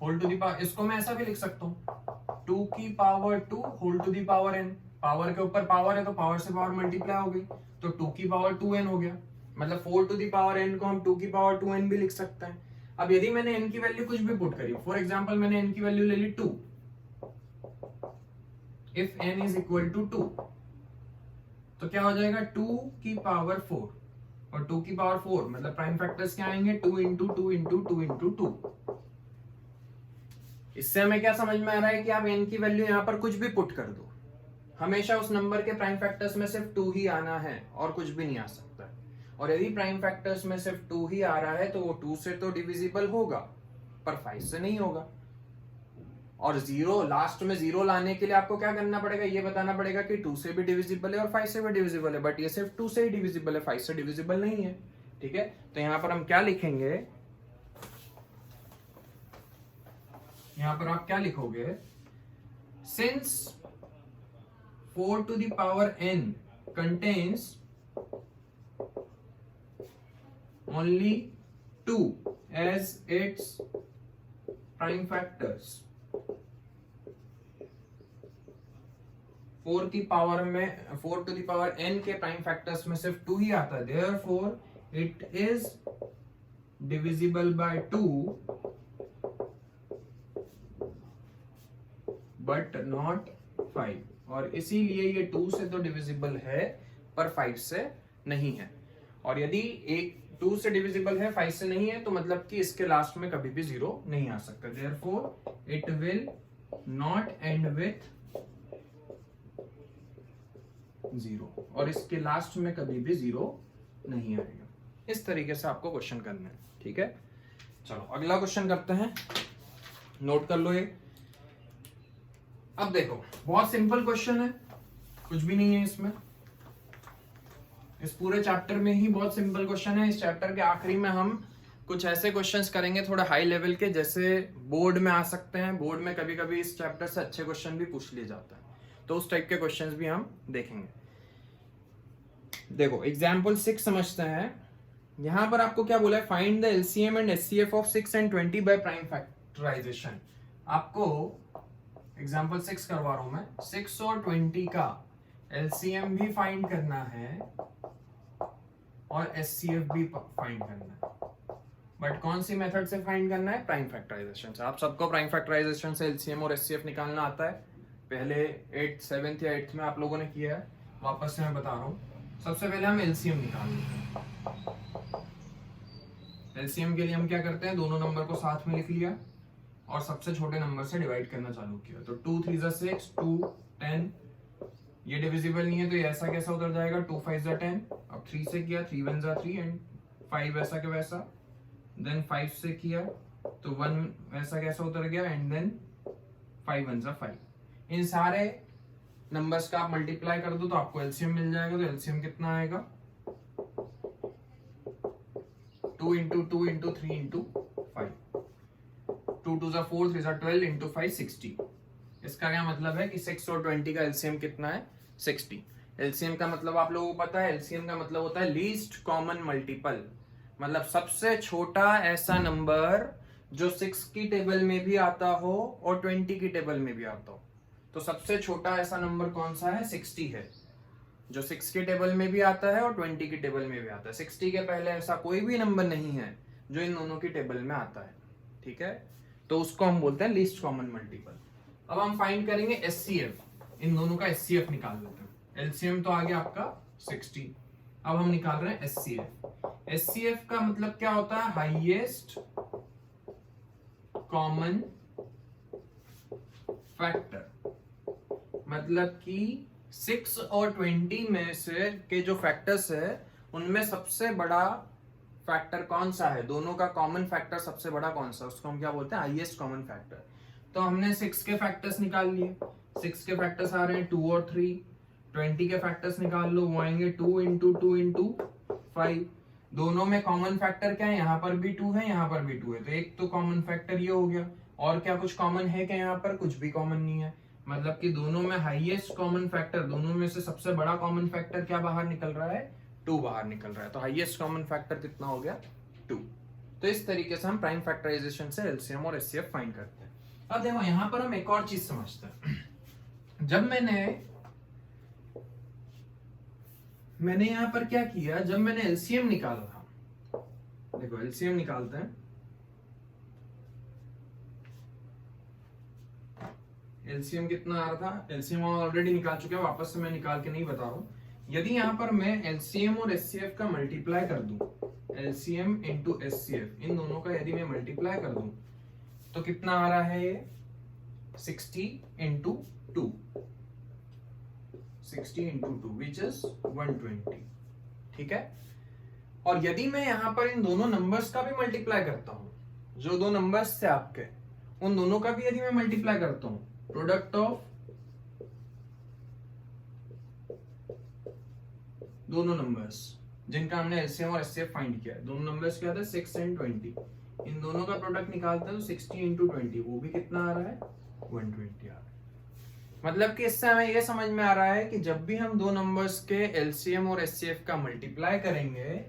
whole to the power, इसको मैं ऐसा भी लिख सकता हूँ 2 की power 2 whole to the power n। Power के ऊपर पावर है तो पावर से पावर मल्टीप्लाई हो गई, तो 2 की पावर 2n हो गया, मतलब 4 to the power n को हम 2 की पावर 2n भी लिख सकते हैं। अब यदि मैंने n की वैल्यू कुछ भी पुट करी, फॉर एग्जांपल मैंने n की वैल्यू ले ली 2, if n is equal to 2, तो क्या हो जाएगा 2 की पावर 4, और 2 की पावर 4 मतलब प्राइम फैक्टर्स क्या आएंगे, 2 into 2 into 2 into 2। इससे हमें क्या समझ में आ रहा है कि आप n की वैल्यू यहां पर कुछ भी पुट कर दो, हमेशा उस नंबर के प्राइम फैक्टर्स में सिर्फ 2 ही आना है और कुछ भी नहीं आ सकता। और यदि प्राइम फैक्टर्स में सिर्फ 2 ही आ रहा है तो वो 2 से तो डिविजिबल होगा पर 5 से नहीं होगा। और 0 लास्ट में 0 लाने के लिए आपको क्या करना पड़ेगा, ये बताना पड़ेगा कि 2 से भी डिविजिबल है और 5 से भी डिविजिबल है, बट ये सिर्फ 2 से ही डिविजिबल है, 5 से डिविजिबल नहीं है। ठीक है, तो यहां पर हम क्या लिखेंगे, यहां पर आप क्या लिखोगे, since 4 to the power n contains only 2 as its prime factors, 4 की पावर में 4 to the power n के प्राइम फैक्टर्स में सिर्फ 2 ही आता है, therefore it is divisible by 2 but not 5, और इसीलिए ये 2 से तो डिविजिबल है पर 5 से नहीं है। और यदि एक 2 से डिविजिबल है 5 से नहीं है तो मतलब कि इसके लास्ट में कभी भी 0 नहीं आ सकता, therefore it will not end with 0, और इसके लास्ट में कभी भी 0 नहीं आएगा। इस तरीके से आपको क्वेश्चन करना है। ठीक है, चलो अगला क्वेश्चन करते हैं। नोट कर लो ये। अब देखो बहुत सिंपल क्वेश्चन है, कुछ भी नहीं है इसमें, इस पूरे चैप्टर में ही बहुत सिंपल क्वेश्चन है। इस चैप्टर के आखिरी में हम कुछ ऐसे क्वेश्चंस करेंगे थोड़ा हाई लेवल के, जैसे बोर्ड में आ सकते हैं। बोर्ड में कभी कभी इस चैप्टर से अच्छे क्वेश्चन भी पूछ लिए जाता है, तो उस टाइप के क्वेश्चंस भी हम देखेंगे। देखो एग्जाम्पल 6 समझते हैं। यहां पर आपको क्या बोला है, find the LCM and HCF of 6 and 20 by prime factorization. आपको एग्जाम्पल 6 करवा रहा हूं मैं, 6 और 20 का एलसीएम भी फाइंड करना है और एचसीएफ भी फाइंड करना है, बट कौन सी मेथड से फाइंड करना है, प्राइम फैक्टराइजेशन से। आप सबको प्राइम फैक्टराइजेशन से एलसीएम और एचसीएफ निकालना आता है, पहले 8th 7th या 8th में आप लोगों ने किया है, वापस से मैं बता रहा हूं। सबसे पहले हम एलसीएम निकाल लेते हैं। एलसीएम के लिए हम क्या करते हैं, दोनों नंबर को साथ में लिख लिया और सबसे छोटे नंबर से डिवाइड करना चालू किया। तो 2 3 6, 2 10, ये डिविजिबल नहीं है तो ये ऐसा कैसा उतर जाएगा, 2 5 10। अब 3 से किया, 3 1 3 एंड 5 ऐसा के वैसा। देन 5 से किया तो 1 ऐसा कैसा उतर गया एंड देन 5 1 5। इन सारे नंबर्स का आप मल्टीप्लाई कर दो तो आपको एलसीएम मिल जाएगा। तो एलसीएम कितना आएगा, 2 into 2 into 3 into 5, 2 2 4 3 12 into 5 60। इसका क्या मतलब है कि 6 और 20 का एलसीएम कितना है, 60। एलसीएम का मतलब आप लोगों को पता है, एलसीएम का मतलब होता है लीस्ट कॉमन मल्टीपल, मतलब सबसे छोटा ऐसा नंबर जो 6 की टेबल में भी आता हो और 20 की टेबल में भी आता हो। तो सबसे छोटा ऐसा नंबर कौन सा है, 60 है, जो 6 की टेबल में भी आता है और 20 की टेबल में भी आता है। 60 के पहले ऐसा कोई भी नंबर नहीं है जो इन दोनों की टेबल में आता है, ठीक है। तो उसको हम बोलते हैं लीस्ट कॉमन मल्टीपल। अब हम फाइंड करेंगे एचसीएफ, इन दोनों का एचसीएफ निकाल लेते हैं। एलसीएम तो आ गया आपका 60, अब हम निकाल रहे हैं एचसीएफ। एचसीएफ का मतलब क्या होता है, हाईएस्ट कॉमन फैक्टर, मतलब कि 6 और 20 में से के जो फैक्टर्स है उनमें सबसे बड़ा फैक्टर कौन सा है, दोनों का कॉमन फैक्टर सबसे बड़ा कौन सा, उसको हम क्या बोलते हैं, हाईएस्ट कॉमन फैक्टर। तो हमने 6 के फैक्टर्स निकाल लिए, 6 के फैक्टर्स आ रहे हैं 2 और 3। 20 के फैक्टर्स निकाल लो, वो आएंगे 2 into 2 into 5। दोनों में कॉमन फैक्टर क्या है, यहाँ पर भी 2 है, यहाँ पर भी 2 है, तो एक तो कॉमन फैक्टर ये हो गया। और क्या कुछ कॉमन है क्या, यहाँ पर कुछ भी कॉमन नहीं है, मतलब कि दोनों में हाईएस्ट कॉमन फैक्टर, दोनों में से सबसे बड़ा कॉमन फैक्टर क्या बाहर निकल रहा है, 2 बाहर निकल रहा है। तो हाईएस्ट कॉमन फैक्टर कितना हो गया, 2। तो इस तरीके से हम प्राइम फैक्टराइजेशन से एलसीएम और एचसीएफ फाइंड करते हैं। अब देखो यहां पर हम एक और चीज समझते हैं। जब मैंने यहां पर क्या किया, जब मैंने एलसीएम निकाला था, देखो एलसीएम निकालते हैं। एलसीएम कितना आ रहा था, एलसीएम ऑलरेडी निकाल चुके हैं, वापस से मैं निकाल के नहीं बता रहा हूं। यदि यहां पर मैं एलसीएम और एचसीएफ का मल्टीप्लाई कर दूं, एलसीएम इंटू एचसीएफ, इन दोनों का यदि मैं मल्टीप्लाई कर दूं तो कितना आ रहा है, ये 60 into 2, 60 into 2 which is 120, ठीक है। और यदि मैं यहां पर इन दोनों नंबर्स का भी मल्टीप्लाई करता हूं, जो दो नंबर्स थे आपके उन दोनों का भी यदि मैं मल्टीप्लाई करता हूं, प्रोडक्ट ऑफ दोनों नंबर्स जिनका हमने एलसीएम और एचसीएफ फाइंड किया है, दोनों नंबर्स क्या था, 6 and 20, इन दोनों का प्रोडक्ट निकालते हैं तो 60 into 20, वो भी कितना आ रहा है, 120 आ रहा है। मतलब कि इससे हमें यह समझ में आ रहा है कि जब भी हम दो नंबर्स के एलसीएम और एचसीएफ का मल्टीप्लाई करेंगे,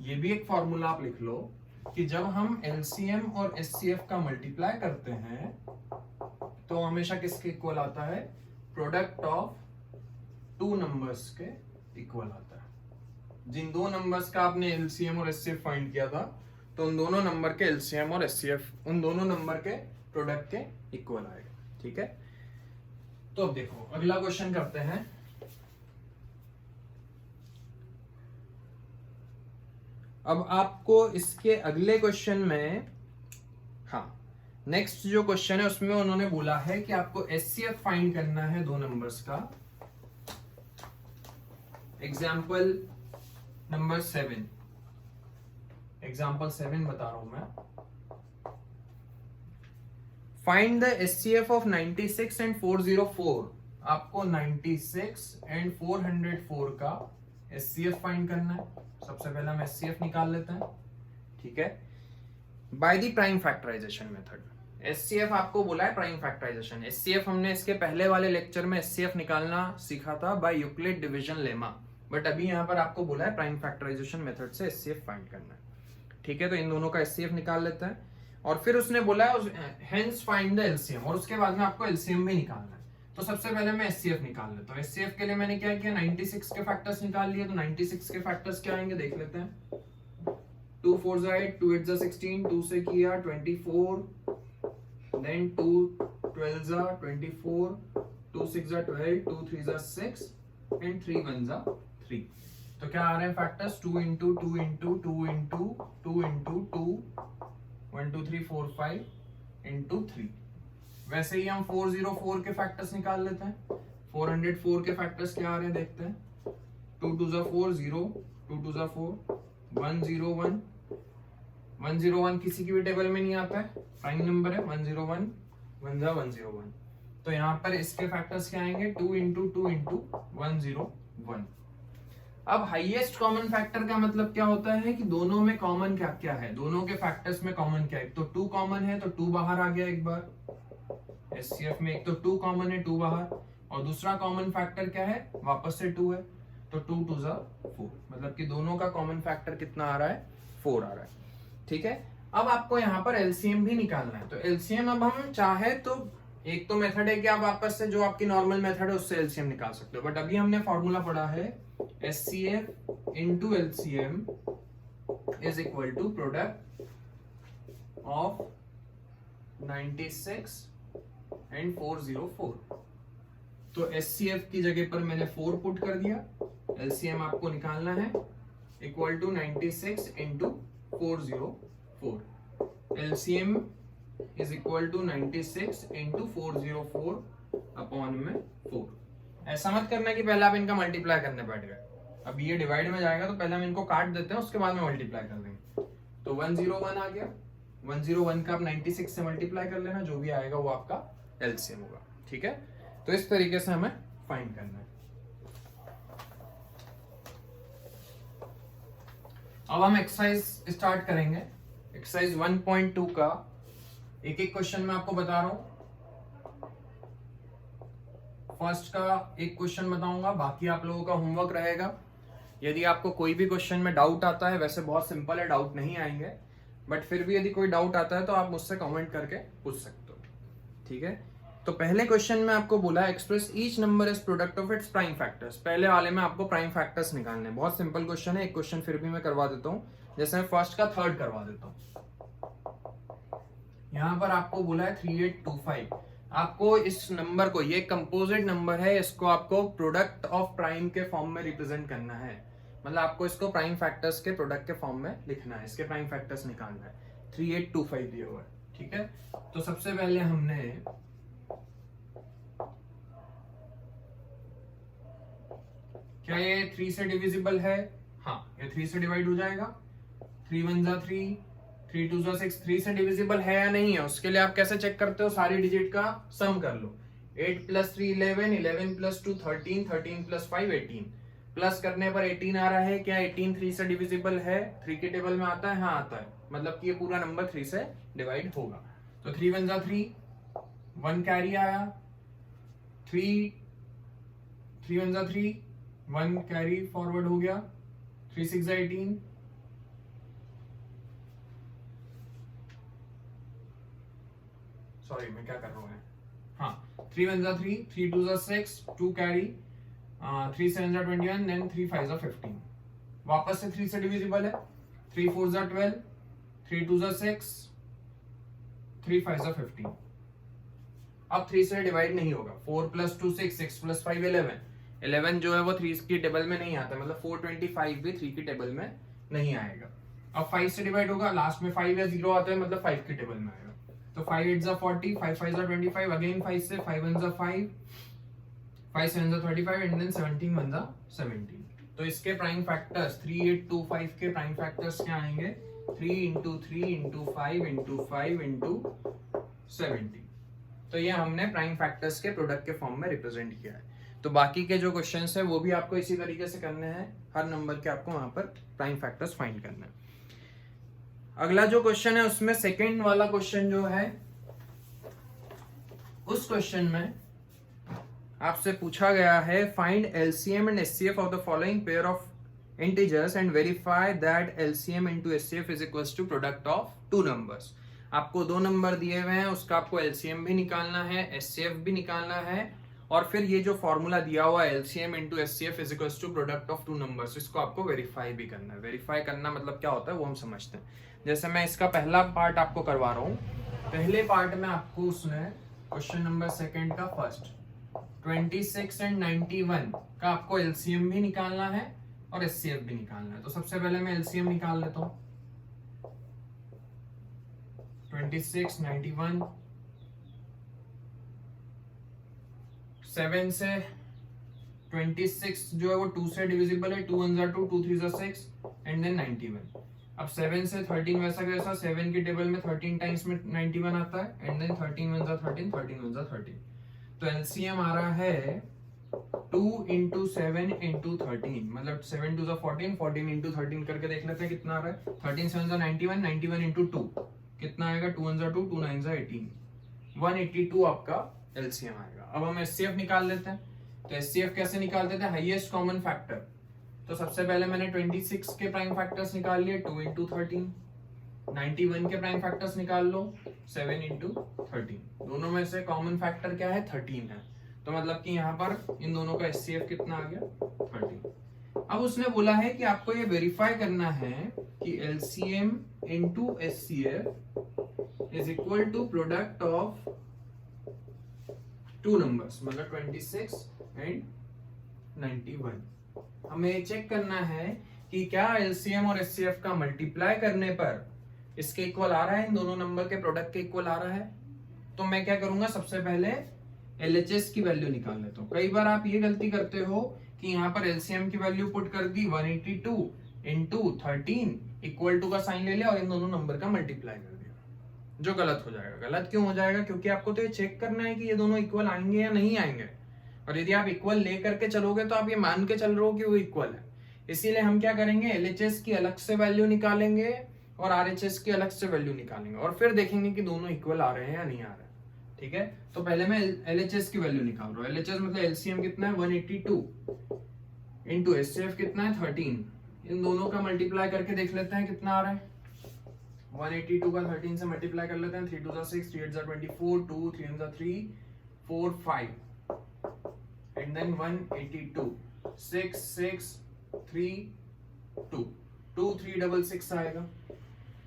ये भी एक फॉर्मूला आप लिख लो कि जब हम एलसीएम और एचसीएफ का मल्टीप्लाई करते हैं तो हमेशा किसके इक्वल आता है, प्रोडक्ट ऑफ 2 नंबर्स के इक्वल आता है। जिन दो नंबर्स का आपने एलसीएम और एचसीएफ फाइंड किया था तो उन दोनों नंबर के एलसीएम और एचसीएफ उन दोनों नंबर के प्रोडक्ट के इक्वल आएगा, ठीक है। तो अब देखो अगला क्वेश्चन करते हैं। अब आपको इसके अगले क्वेश्चन में, हाँ नेक्स्ट जो क्वेश्चन है उसमें उन्होंने बोला है कि आपको एचसीएफ फाइंड करना है दो नंबर्स का। एग्जाम्पल नंबर 7, एग्जाम्पल 7 बता रहा हूं मैं। Find the HCF of 96 and 404। आपको 96 एंड 404 का एचसीएफ फाइंड करना है। सबसे पहले हम एचसीएफ निकाल लेते हैं, ठीक है, by the prime factorization method. HCF आपको बोला है प्राइम फैक्टराइजेशन। एचसीएफ हमने इसके पहले वाले लेक्चर में एचसीएफ निकालना सीखा था by Euclid division lemma, but अभी यहाँ पर आपको बोला है प्राइम फैक्टराइजेशन मेथड से एचसीएफ फाइंड करना है, ठीक है। तो इन दोनों का एचसीएफ निकाल लेते हैं और फिर उसने बोला है हेंस फाइंड द एलसीएम, और उसके बाद में आपको एलसीएम भी निकालना है। तो सबसे पहले मैं एचसीएफ निकाल लेता हूँ। एचसीएफ के लिए मैंने क्या किया, 96 के फैक्टर्स निकाल लिए। तो 96 के फैक्टर्स क्या आएंगे देख लेते हैं। 2 4 8, 2 8 16, 2 से किया 24, देन 2 12 24, 2 6 12, 2 3 6 एंड 3 1 3। तो क्या आ रहे हैं factors, 2 into 2 into 2 into 2 into 2, 1 2 3 4 5 into 3। वैसे ही हम 404 के फैक्टर्स निकाल लेते हैं। 404 के फैक्टर्स क्या आ रहे हैं देखते हैं। 2 2 4 0, 2 2 4 1 0 1, 101 किसी की भी टेबल में नहीं आता है, प्राइम नंबर है। 101 1 101। तो यहाँ पर इसके फैक्टर्स क्या आएंगे, 2 into 2 into 101। अब हाईएस्ट कॉमन फैक्टर का मतलब क्या होता है कि दोनों में कॉमन क्या क्या है, दोनों के फैक्टर्स में कॉमन क्या है। तो 2 कॉमन है तो 2 बाहर आ गया एक बार एचसीएफ में। एक तो 2 कॉमन है, 2 बाहर, और दूसरा कॉमन फैक्टर क्या है, वापस से 2 है। तो 2 2 4, मतलब कि दोनों का कॉमन फैक्टर कितना आ रहा है, 4 आ रहा है, ठीक है। अब आपको यहाँ पर एलसीएम भी निकालना है। तो एलसीएम अब हम चाहे तो एक तो मेथड है कि आप वापस से जो आपकी नॉर्मल मेथड है उससे एलसीएम निकाल सकते हो, बट अभी हमने फॉर्मूला पढ़ा है HCF into LCM is equal to product of 96 and 404। तो एचसीएफ की जगह पर मैंने 4 पुट कर दिया, एलसीएम आपको निकालना है equal to 96 into 404। LCM is equal to 96 into 404 upon में 4। ऐसा मत करना कि पहले आप इनका मल्टीप्लाई करने बैठ गए। अब ये डिवाइड में जाएगा तो पहले हम इनको काट देते हैं, उसके बाद में मल्टीप्लाई कर देंगे। तो 101 आ गया, 101 का आप 96 से मल्टीप्लाई कर लेना, जो भी आएगा वो आपका एलसीएम होगा, ठीक है। तो इस तरीके से हमें फाइंड करना है। अब हम एक्सरसाइज स्टार्ट करेंगे। एक्सरसाइज 1.2 का एक एक क्वेश्चन मैं आपको बता रहा हूं। फर्स्ट का एक क्वेश्चन बताऊंगा, बाकी आप लोगों का होमवर्क रहेगा। यदि आपको कोई भी क्वेश्चन में डाउट आता है, वैसे बहुत सिंपल है, डाउट नहीं आएंगे, बट फिर भी यदि कोई डाउट आता है तो आप मुझसे कमेंट करके पूछ सकते हो, ठीक है। तो पहले क्वेश्चन में आपको बोला है express each number as product of its prime factors. पहले वाले में आपको प्राइम फैक्टर्स निकालने हैं। बहुत सिंपल क्वेश्चन है, एक क्वेश्चन फिर भी मैं करवा देता हूँ, जैसे मैं फर्स्ट का थर्ड करवा देता हूँ। यहाँ पर आपको बोला है 3825। आपको इस नंबर को, ये कंपोजिट नंबर है, इसको आपको प्रोडक्ट ऑफ प्राइम के फॉर्म में रिप्रेजेंट करना है। मतलब आपको इसको प्राइम फैक्टर्स के प्रोडक्ट के फॉर्म में लिखना है, इसके प्राइम फैक्टर्स निकालना है। 3825 दिया हुआ है, ठीक है। तो सबसे पहले हमने क्या ये 3 से डिविजिबल है, हाँ ये 3 से डिवाइड हो जाएगा। 3 1 3, 3 2 6, 3 से डिविजिबल है या नहीं है, उसके लिए आप कैसे चेक करते हो, सारी डिजिट का सम कर लो। 8 + 3 11, 11 + 2 13, 13 + 5 18। प्लस करने पर 18 आ रहा है। क्या 18 3 से डिविजिबल है, 3 के टेबल में आता है, हाँ आता है, मतलब कि ये पूरा नंबर 3 से डिवाइड होगा। तो 3 1 3, 1 कैरी आया। 3 1 3, 1 कैरी फॉरवर्ड हो गया। 3 6 18, सॉरी मैं क्या कर रहा हूँ, हाँ 3 1 3, 3 2 6, 2 कैरी, 3 7 21, देन 3 5 15। वापस से 3 से डिविजिबल है। 3 4 12, 3 2 6, 3 5 15। अब 3 से डिवाइड नहीं होगा। 4 + 2 6, 6 + 5 11। 11 जो है वो 3 की टेबल में नहीं आता, मतलब 425 भी 3 की टेबल में नहीं आएगा। अब 5 से डिवाइड होगा, लास्ट में 5 या 0 आता है, मतलब 5 की टेबल में आएगा। तो 5 8 40, 5 5 25, अगेन 5 से 5 1 5, 5 7 35, एंड देन 17 1 17। तो इसके प्राइम फैक्टर्स 3825 के प्राइम फैक्टर्स क्या आएंगे, 3 × 3 × 5 × 5 × 17। तो ये हमने प्राइम फैक्टर्स के प्रोडक्ट के फॉर्म में रिप्रेजेंट किया है। तो बाकी के जो क्वेश्चंस है वो भी आपको इसी तरीके से करने हैं, हर नंबर के आपको वहां पर प्राइम फैक्टर्स फाइंड करना है। अगला जो क्वेश्चन है उसमें सेकेंड वाला क्वेश्चन जो है, उस क्वेश्चन में आपसे पूछा गया है find LCM and HCF of the following pair of integers and verify that LCM into HCF is equals to product of two numbers. आपको दो नंबर दिए हुए हैं, उसका आपको एलसीएम भी निकालना है, एचसीएफ भी निकालना है, और फिर ये जो फॉर्मूला दिया हुआ है LCM into HCF is equals to product of two numbers, इसको आपको वेरीफाई भी करना है। वेरीफाई करना मतलब क्या होता है वो हम समझते हैं। जैसे मैं इसका पहला पार्ट आपको करवा रहा हूँ। पहले पार्ट में आपको उसने क्वेश्चन नंबर सेकंड का फर्स्ट 26 एंड 91 का आपको एलसीएम भी निकालना है और एचसीएफ भी निकालना है। तो सबसे पहले मैं एलसीएम निकाल लेता हूँ। 26, 91, 7 से 26 जो है वो 2 से डिविजिबल है, 2 1 जा 2, 2 3 जा 6 एंड देन 91। अब 7 से 13 वैसा कैसा, 7 की टेबल में 13 टाइम्स में 91 आता है एंड देन 13 1 जा 13, 13 1 जा 13। तो एलसीएम आ रहा है 2 इंटू 7 इंटू 13, मतलब 7 2 जा 14, 14 इंटू 13 करके देख लेते हैं कितना आ रहा है। 13 7 जा 91, 91 इंटू 2 कितना आएगा, 2 1 जा 2, 2 9 जा 18, 182 आपका एलसीएम आएगा। अब हम एचसीएफ निकाल लेते हैं। तो एचसीएफ कैसे निकालते थे, हाईएस्ट कॉमन फैक्टर। तो सबसे पहले मैंने 26 के प्राइम फैक्टर्स निकाल लिए, 2 इंटू 13। 91 के प्राइम फैक्टर्स निकाल लो, 7 इंटू 13। दोनों में से कॉमन फैक्टर क्या है, 13 है। तो मतलब कि यहाँ पर इन दोनों का एचसीएफ कितना आ गया, 13। अब उसने बोला है कि आपको ये वेरीफाई करना है कि LCM into HCF is equal to product of two numbers, मतलब 26 एंड 91। हमें चेक करना है कि क्या एलसीएम और एचसीएफ का मल्टीप्लाई करने पर इसके इक्वल आ रहा है, इन दोनों नंबर के प्रोडक्ट के इक्वल आ रहा है। तो मैं क्या करूंगा, सबसे पहले एलएचएस की वैल्यू निकाल लेता हूं। कई बार आप ये गलती करते हो कि यहाँ पर एलसीएम की वैल्यू पुट कर दी 182 इंटू 13 इक्वल टू का साइन ले लिया और इन दोनों नंबर का मल्टीप्लाई कर दिया, जो गलत हो जाएगा। गलत क्यों हो जाएगा, क्योंकि आपको तो ये चेक करना है कि ये दोनों इक्वल आएंगे या नहीं आएंगे। और यदि आप इक्वल ले करके चलोगे तो आप ये मान के चल रहे हो कि वो इक्वल है। इसीलिए हम क्या करेंगे, एलएचएस की अलग से वैल्यू निकालेंगे और आरएचएस की अलग से वैल्यू निकालेंगे और फिर देखेंगे कि दोनों इक्वल आ रहे हैं या नहीं आ रहे हैं। ठीक है, तो पहले मैं एलएचएस की वैल्यू निकाल रहा हूँ। एलएचएस मतलब एलसीएम कितना है, 182 इंटू एचसीएफ कितना है, 13। इन दोनों का मल्टीप्लाई करके देख लेते हैं कितना आ रहा है। 182 का 13 से मल्टीप्लाई कर लेते हैं। 3 2 जा 6, 3 8 जा 24, 2 3 जा 3, 4 5 एंड देन 182, 6 6 3 2, 2 3 6 6 आएगा।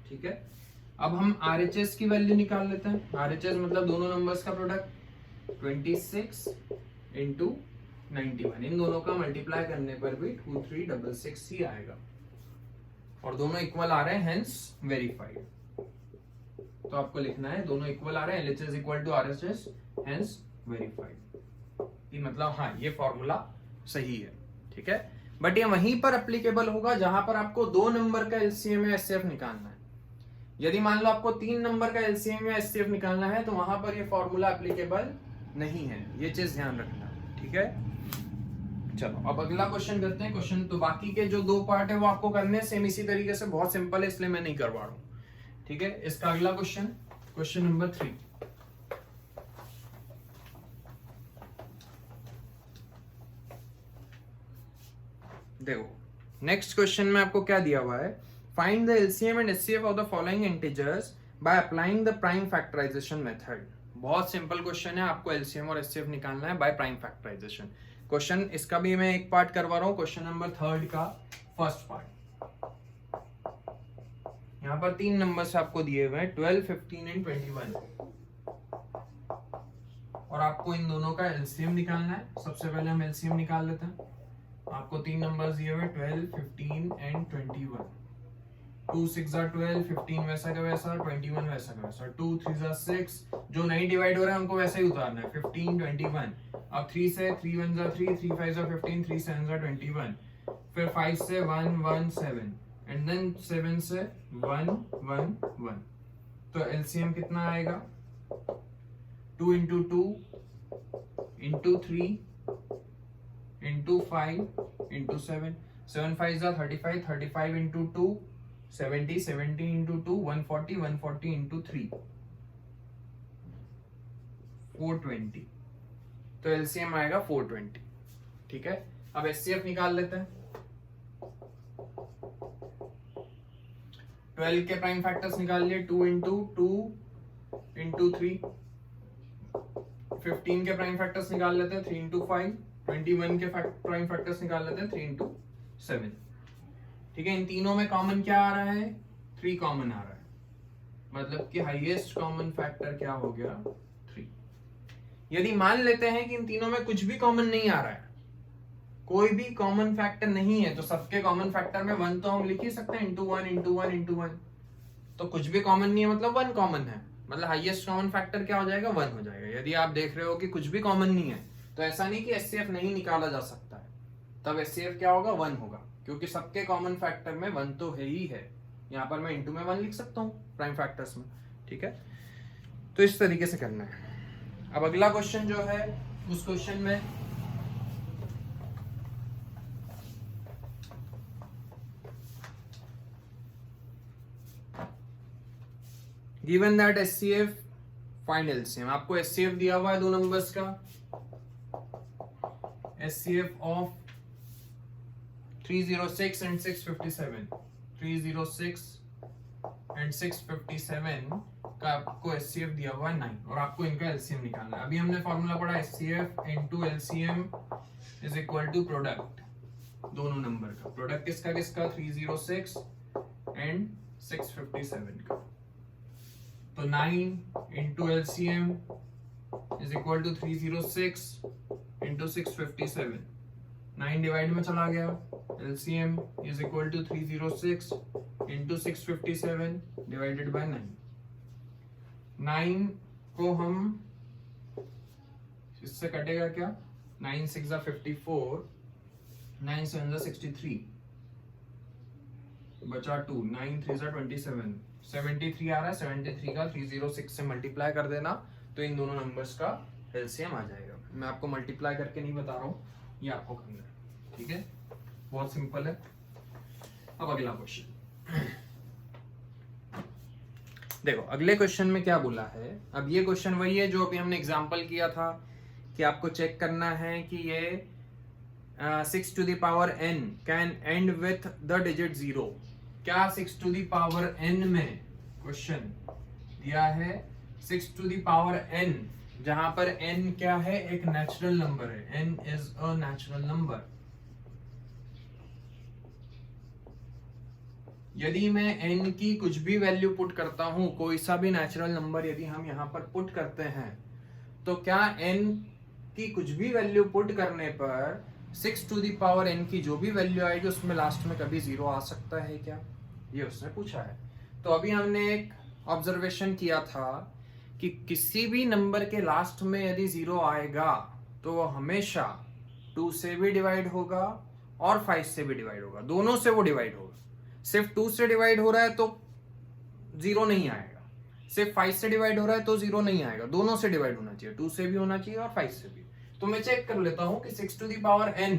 ठीक है, अब हम आरएचएस की वैल्यू निकाल लेते हैं। आरएचएस मतलब दोनों नंबर्स का प्रोडक्ट, 26 इंटू 91। इन दोनों का मल्टीप्लाई करने पर भी 2 3 6 6 ही आएगा और दोनों इक्वल आ रहे हैं, हेंस वेरीफाइड। तो आपको लिखना है दोनों इक्वल आ रहे हैं, LHS equal to RHS, hence verified. मतलब हाँ, ये फॉर्मूला सही है। ठीक है, बट ये वहीं पर एप्लीकेबल होगा जहां पर आपको दो नंबर का एलसीएम या एचसीएफ निकालना है। यदि मान लो आपको 3 नंबर का एलसीएम या एचसीएफ निकालना है तो वहां पर ये फॉर्मूला एप्लीकेबल नहीं है, ये चीज ध्यान रखना। ठीक है, चलो अब अगला क्वेश्चन करते हैं। क्वेश्चन तो बाकी के जो 2 पार्ट है वो आपको करने सेम इसी तरीके से, बहुत सिंपल है इसलिए मैं नहीं करवा रहा हूं। ठीक है, इसका अगला क्वेश्चन, क्वेश्चन नंबर 3। देखो नेक्स्ट क्वेश्चन में आपको क्या दिया हुआ है, find the LCM and HCF of the following integers by applying the prime factorization method. बहुत सिंपल क्वेश्चन है, आपको एलसीएम और एचसीएफ निकालना है बाय प्राइम फैक्टराइजेशन। क्वेश्चन इसका भी मैं एक पार्ट करवा रहा हूं, क्वेश्चन नंबर 3 का फर्स्ट पार्ट। यहां पर 3 नंबर्स आपको दिए हुए हैं, 12 15 एंड 21, और आपको इन दोनों का एलसीएम निकालना है। सबसे पहले हम एलसीएम निकाल लेते हैं। आपको 3 नंबर्स दिए हुए 12 15 एंड 21। 2 6 जा 12, 15 वैसा का वैसा, 21 वैसा का वैसा, 2 3 जा 6, जो नहीं डिवाइड हो रहा है उनको वैसे ही उतारना है, 15 21। अब 3 से 3 1 जा 3, 3 5 जा 15, 3 7 जा 21, फिर 5 से 1 1 7 एंड देन 7 से 1 1 1। तो एलसीएम कितना आएगा, 2 into 2 into 3 into 5 into 7. 7 5 are 35. 35 into 2 70. 70 into 2 140. 140 into 3 420. तो एलसीएम आएगा 420. ठीक है, अब एचसीएफ निकाल लेते हैं. 12 के प्राइम फैक्टर्स निकाल लिए. 2 into 2 into 3. 15 के प्राइम फैक्टर्स निकाल लेते हैं. 3 into 5. 21 के प्राइम फैक्टर्स निकाल लेते हैं. 3 into 7. ठीक है, इन तीनों में कॉमन क्या आ रहा है? 3 कॉमन आ रहा है. मतलब कि हाईएस्ट कॉमन फैक्टर क्या हो गया? 3. यदि मान लेते हैं कि इन तीनों में कुछ भी कॉमन नहीं आ रहा है, कोई भी कॉमन फैक्टर नहीं है, तो सबके कॉमन फैक्टर में 1 तो हम लिख ही सकते हैं. Into 1 into 1 into 1. तो कुछ भी कॉमन नहीं है मतलब 1 कॉमन है. मतलब हाईएस्ट कॉमन फैक्टर क्या हो जाएगा? 1 हो जाएगा. यदि आप देख रहे हो कि कुछ भी कॉमन नहीं है, तो ऐसा नहीं कि एचसीएफ नहीं निकाला जा सकता है. तब एचसीएफ क्या होगा? 1 होगा, क्योंकि सबके कॉमन फैक्टर में 1 तो है ही है. यहाँ पर मैं इंटू में 1 लिख सकता हूँ प्राइम फैक्टर्स में. ठीक है, तो इस तरीके से करना है. अब अगला क्वेश्चन जो है, उस क्वेश्चन में given that HCF find LCM. आपको एचसीएफ दिया हुआ है 2 नंबर्स का. HCF of 306 and 657. 306 एंड 657 का आपको एचसीएफ दिया हुआ है 9, और आपको इनका एलसीएम निकालना है. अभी हमने फॉर्मूला पढ़ा HCF into LCM is equal to product दोनों नंबर का. प्रोडक्ट किसका किसका? 306 एंड 657 का. तो 9 into LCM is equal to 306 into 657. 9 divide में चला गया. LCM is equal to 306 into 657 divided by 9. 9 को हम इससे कटेगा क्या? 9 6 जा 54. 9 7 जा 63. बचा 2. 9 3 जा 27. 73 आ रहा है. 73 का 306 से मल्टीप्लाई कर देना, तो इन दोनों नंबर्स का एलसीएम आ जाएगा. मैं आपको मल्टीप्लाई करके नहीं बता रहा हूँ, ये आपको करना है. ठीक है, बहुत सिंपल है. अब अगला क्वेश्चन देखो. अगले क्वेश्चन में क्या बोला है? अब ये क्वेश्चन वही है जो अभी हमने एग्जांपल किया था कि आपको चेक करना है कि ये 6 to the power n can and with the digit 0. क्या 6 to the power n में क्वेश्चन दिया है 6 to the power n, जहां पर n क्या है? एक नेचुरल नंबर है. n is a natural number. यदि मैं n की कुछ भी वैल्यू पुट करता हूं, कोई सा भी नेचुरल नंबर यदि हम यहां पर पुट करते हैं, तो क्या n की कुछ भी वैल्यू पुट करने पर 6 to the power n की जो भी वैल्यू आएगी उसमें लास्ट में कभी 0 आ सकता है क्या? ये उसने पूछा है. तो अभी हमने एक ऑब्जर्वेशन किया था कि किसी भी नंबर के लास्ट में यदि 0 आएगा तो वो हमेशा 2 से भी डिवाइड होगा और 5 से भी डिवाइड होगा. दोनों से वो डिवाइड होगा. सिर्फ 2 से डिवाइड हो रहा है तो 0 नहीं आएगा. सिर्फ 5 से डिवाइड हो रहा है तो 0 नहीं आएगा. दोनों से डिवाइड होना चाहिए. 2 से भी होना चाहिए और 5 से भी. तो मैं चेक कर लेता हूं कि 6 to the power n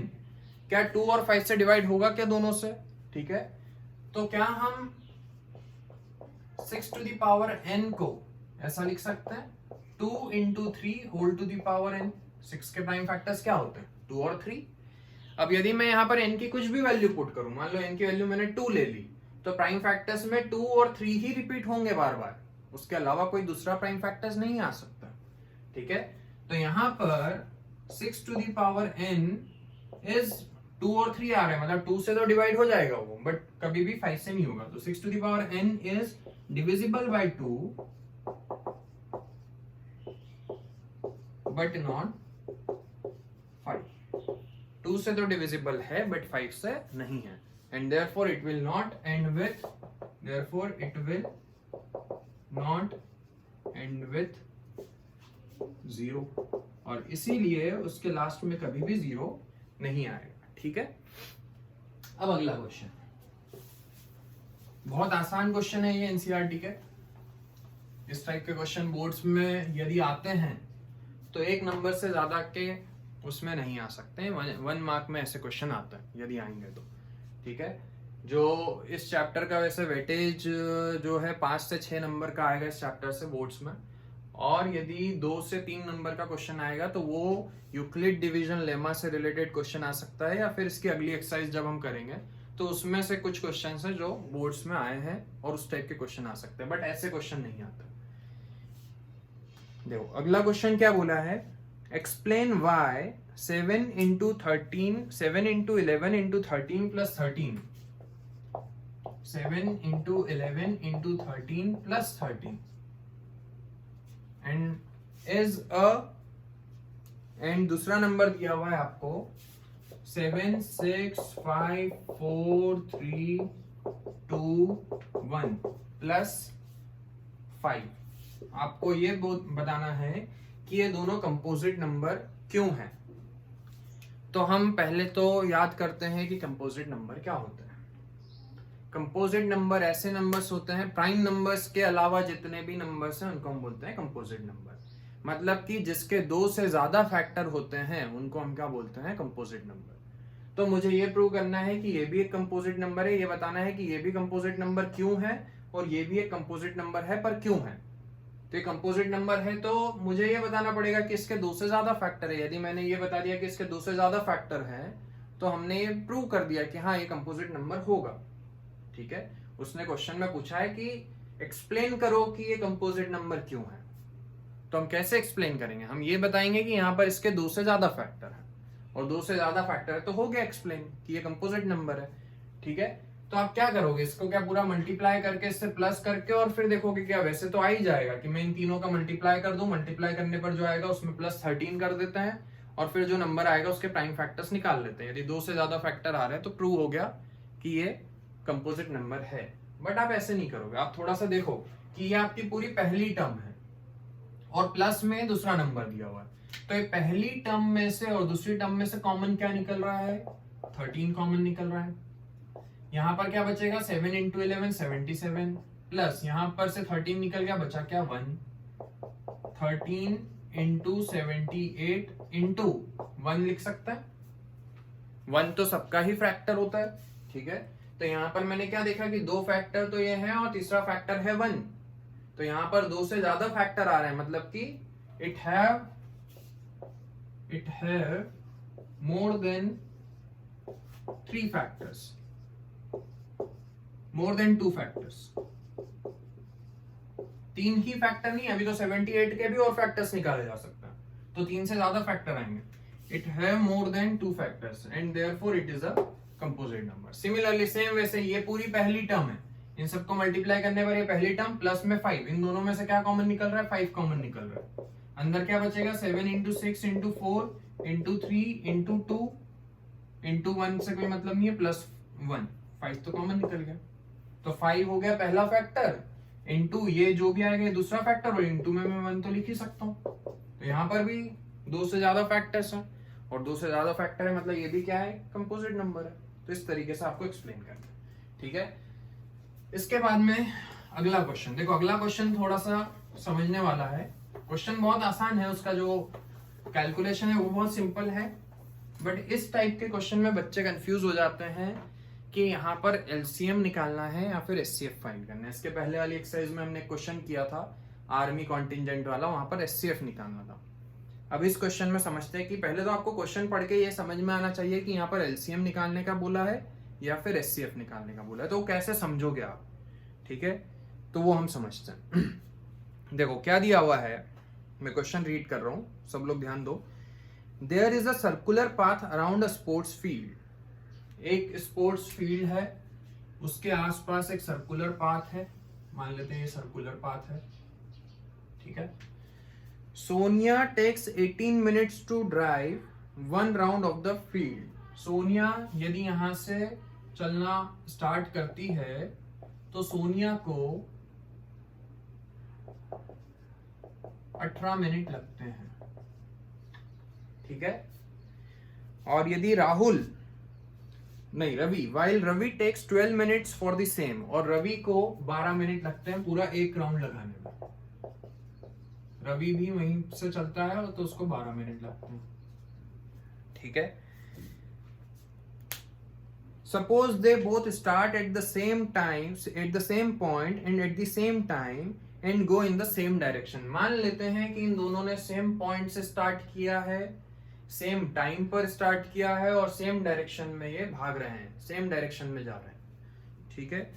क्या 2 और 5 से डिवाइड होगा क्या? दोनों से. ठीक है, तो क्या हम 6 to the power n को ऐसा लिख सकते हैं 2 into 3 whole to the power n. 6 के प्राइम फैक्टर्स क्या होते हैं? 2 और 3. अब यदि मैं यहाँ पर n की कुछ भी वैल्यू पुट करूं, मान लो n की वैल्यू मैंने 2 ले ली, तो प्राइम फैक्टर्स में 2 और 3 ही रिपीट होंगे बार बार. उसके अलावा कोई दूसरा प्राइम फैक्टर्स नहीं आ सकता. ठीक है, तो यहाँ पर 6 to the power n is 2 और 3 आ रहे हैं, मतलब 2 से तो डिवाइड हो जाएगा वो, बट कभी भी 5 से नहीं होगा. तो 6 to the power n is divisible by 2 but not 5. 2 से तो डिविजिबल है बट 5 से नहीं है. And therefore it will not end with, therefore it will not end with 0, और इसीलिए उसके लास्ट में कभी भी 0 नहीं आएगा. ठीक है, अब अगला क्वेश्चन बहुत आसान क्वेश्चन है ये एनसीईआरटी के. इस टाइप के क्वेश्चन बोर्ड्स में यदि आते हैं तो 1 नंबर से ज्यादा के उसमें नहीं आ सकते हैं, 1 मार्क में ऐसे क्वेश्चन आते हैं यदि आएंगे तो। ठीक है, जो इस चैप्टर का वैसे वेटेज जो है 5 से 6 नंबर का आएगा इस चैप्टर से बोर्ड्स में, और यदि 2 से 3 नंबर का क्वेश्चन आएगा तो वो यूक्लिड डिवीजन लेमा से रिलेटेड क्वेश्चन आ सकता है, या फिर इसकी अगली एक्सरसाइज जब हम करेंगे तो उसमें से कुछ क्वेश्चन है जो बोर्ड्स में आए हैं और उस टाइप के क्वेश्चन आ सकते हैं, बट ऐसे क्वेश्चन नहीं आते। देखो अगला क्वेश्चन क्या बोला है, explain why 7 into 13 7 into 11 into 13 plus 13 7 into 11 into 13 plus 13 and दूसरा नंबर दिया हुआ है आपको 7 6 5 4 3 2 1 प्लस 5। आपको ये बताना है कि ये दोनों कंपोजिट नंबर क्यों हैं। तो हम पहले तो याद करते हैं कि कंपोजिट नंबर क्या होता है। कंपोजिट नंबर ऐसे नंबर्स होते हैं, प्राइम नंबर्स के अलावा जितने भी नंबर्स हैं उनको हम बोलते हैं कंपोजिट नंबर। मतलब कि जिसके 2 से ज्यादा फैक्टर होते हैं उनको हम क्या बोलते हैं, कंपोजिट नंबर। तो मुझे ये प्रूव करना है कि ये भी एक कंपोजिट नंबर है, ये बताना है कि ये भी कंपोजिट नंबर क्यों है, और ये भी एक कंपोजिट नंबर है पर क्यों है। तो ये कंपोजिट नंबर है तो मुझे ये बताना पड़ेगा कि इसके 2 से ज्यादा फैक्टर है। यदि मैंने ये बता दिया कि इसके 2 से ज्यादा फैक्टर है तो हमने ये प्रूव कर दिया कि हाँ ये कंपोजिट नंबर होगा। ठीक है, उसने क्वेश्चन में पूछा है कि एक्सप्लेन करो कि ये कंपोजिट नंबर क्यों है। तो हम कैसे एक्सप्लेन करेंगे, हम ये बताएंगे कि यहाँ पर इसके 2 से ज्यादा फैक्टर है, और 2 से ज्यादा फैक्टर है तो हो गया एक्सप्लेन कि ये कंपोजिट नंबर है। ठीक है, तो आप क्या करोगे, इसको क्या पूरा मल्टीप्लाई करके इससे प्लस करके और फिर देखोगे क्या, वैसे तो आ ही जाएगा कि मैं इन तीनों का मल्टीप्लाई कर दूं, मल्टीप्लाई करने पर जो आएगा उसमें प्लस 13 कर देते हैं और फिर जो नंबर आएगा उसके प्राइम फैक्टर्स निकाल लेते हैं। यदि 2 से ज्यादा फैक्टर आ रहे हैं तो प्रूव हो गया कि ये कंपोजिट नंबर है। बट आप ऐसे नहीं करोगे, आप थोड़ा सा देखो कि ये आपकी पूरी पहली टर्म है और प्लस में दूसरा नंबर दिया हुआ है, तो ये पहली टर्म में से और दूसरी टर्म में से कॉमन क्या निकल रहा है, 13 कॉमन निकल रहा है। यहां पर क्या बचेगा, 7 into 11 77 प्लस यहां पर से 13 निकल गया, बचा क्या 1, 13 into 78 into 1 लिख सकता है, 1 तो सबका ही फैक्टर होता है। ठीक है, तो यहां पर मैंने क्या देखा कि 2 फैक्टर तो ये है और तीसरा फैक्टर है 1, तो यहां पर 2 से ज्यादा फैक्टर आ रहे हैं, मतलब कि it have more than 3 factors, more than 2 factors. 3 he factor नहीं, अभी तो 78 के भी और फैक्टर्स निकाले जा सकते हैं, तो 3 से ज्यादा फैक्टर आएंगे। It have more than 2 factors and therefore it is a composite number. Similarly same वैसे ये पूरी पहली टर्म है, इन सबको मल्टीप्लाई करने पर ये पहली टर्म प्लस में 5, इन दोनों में से क्या कॉमन निकल रहा है, 5 कॉमन निकल रहा है। अंदर क्या बचेगा, 7 into 6 into 4 into 3 into 2 into 1 से कोई मतलब नहीं है, प्लस 1, 5 तो कॉमन निकल गया। तो 5 हो गया पहला फैक्टर, इनटू ये जो भी आएगा दूसरा फैक्टर, और इनटू में मैं 1 तो लिख ही सकता हूँ। तो यहाँ पर भी 2 से ज्यादा फैक्टर्स हैं और 2 से ज्यादा फैक्टर है, मतलब ये भी क्या है, कंपोजिट नंबर है। तो इस तरीके से आपको एक्सप्लेन करना है। ठीक है, इसके बाद में अगला क्वेश्चन देखो, अगला क्वेश्चन थोड़ा सा समझने वाला है। क्वेश्चन बहुत आसान है, उसका जो कैलकुलेशन है वो बहुत सिंपल है, बट इस टाइप के क्वेश्चन में बच्चे कंफ्यूज हो जाते हैं कि यहाँ पर एलसीएम निकालना है या फिर एचसीएफ फाइंड करना है। इसके पहले वाली एक्सरसाइज में हमने क्वेश्चन किया था आर्मी कॉन्टिंजेंट वाला, वहां पर एचसीएफ निकालना था। अब इस क्वेश्चन में समझते हैं कि पहले तो आपको क्वेश्चन पढ़ के ये समझ में आना चाहिए कि यहाँ पर एलसीएम निकालने का बोला है या फिर एचसीएफ निकालने का बोला है, तो वो कैसे समझोगे आप। ठीक है, तो वो हम समझते हैं। देखो क्या दिया हुआ है, मैं क्वेश्चन रीड कर रहा हूं, सब लोग ध्यान दो। There is a circular path around a sports field. एक स्पोर्ट्स फील्ड है, उसके आसपास एक सर्कुलर पाथ है, मान लेते हैं ये सर्कुलर पाथ है। ठीक है, Sonia takes 18 minutes to drive 1 round of the field. Sonia यदि यहां से चलना स्टार्ट करती है तो सोनिया को 18 मिनट लगते हैं। ठीक है, और यदि Ravi, while Ravi takes 12 minutes for the same, और रवि को 12 मिनट लगते हैं पूरा एक राउंड लगाने में। रवि भी वहीं से चलता है तो उसको 12 मिनट लगते हैं। ठीक है, suppose they both start at the same time, at the same point and at the same time and go in the same direction. मान लेते हैं कि इन दोनों ने सेम पॉइंट से स्टार्ट किया है, सेम टाइम पर स्टार्ट किया है और सेम डायरेक्शन में ये भाग रहे हैं, सेम डायरेक्शन में जा रहे हैं। ठीक है,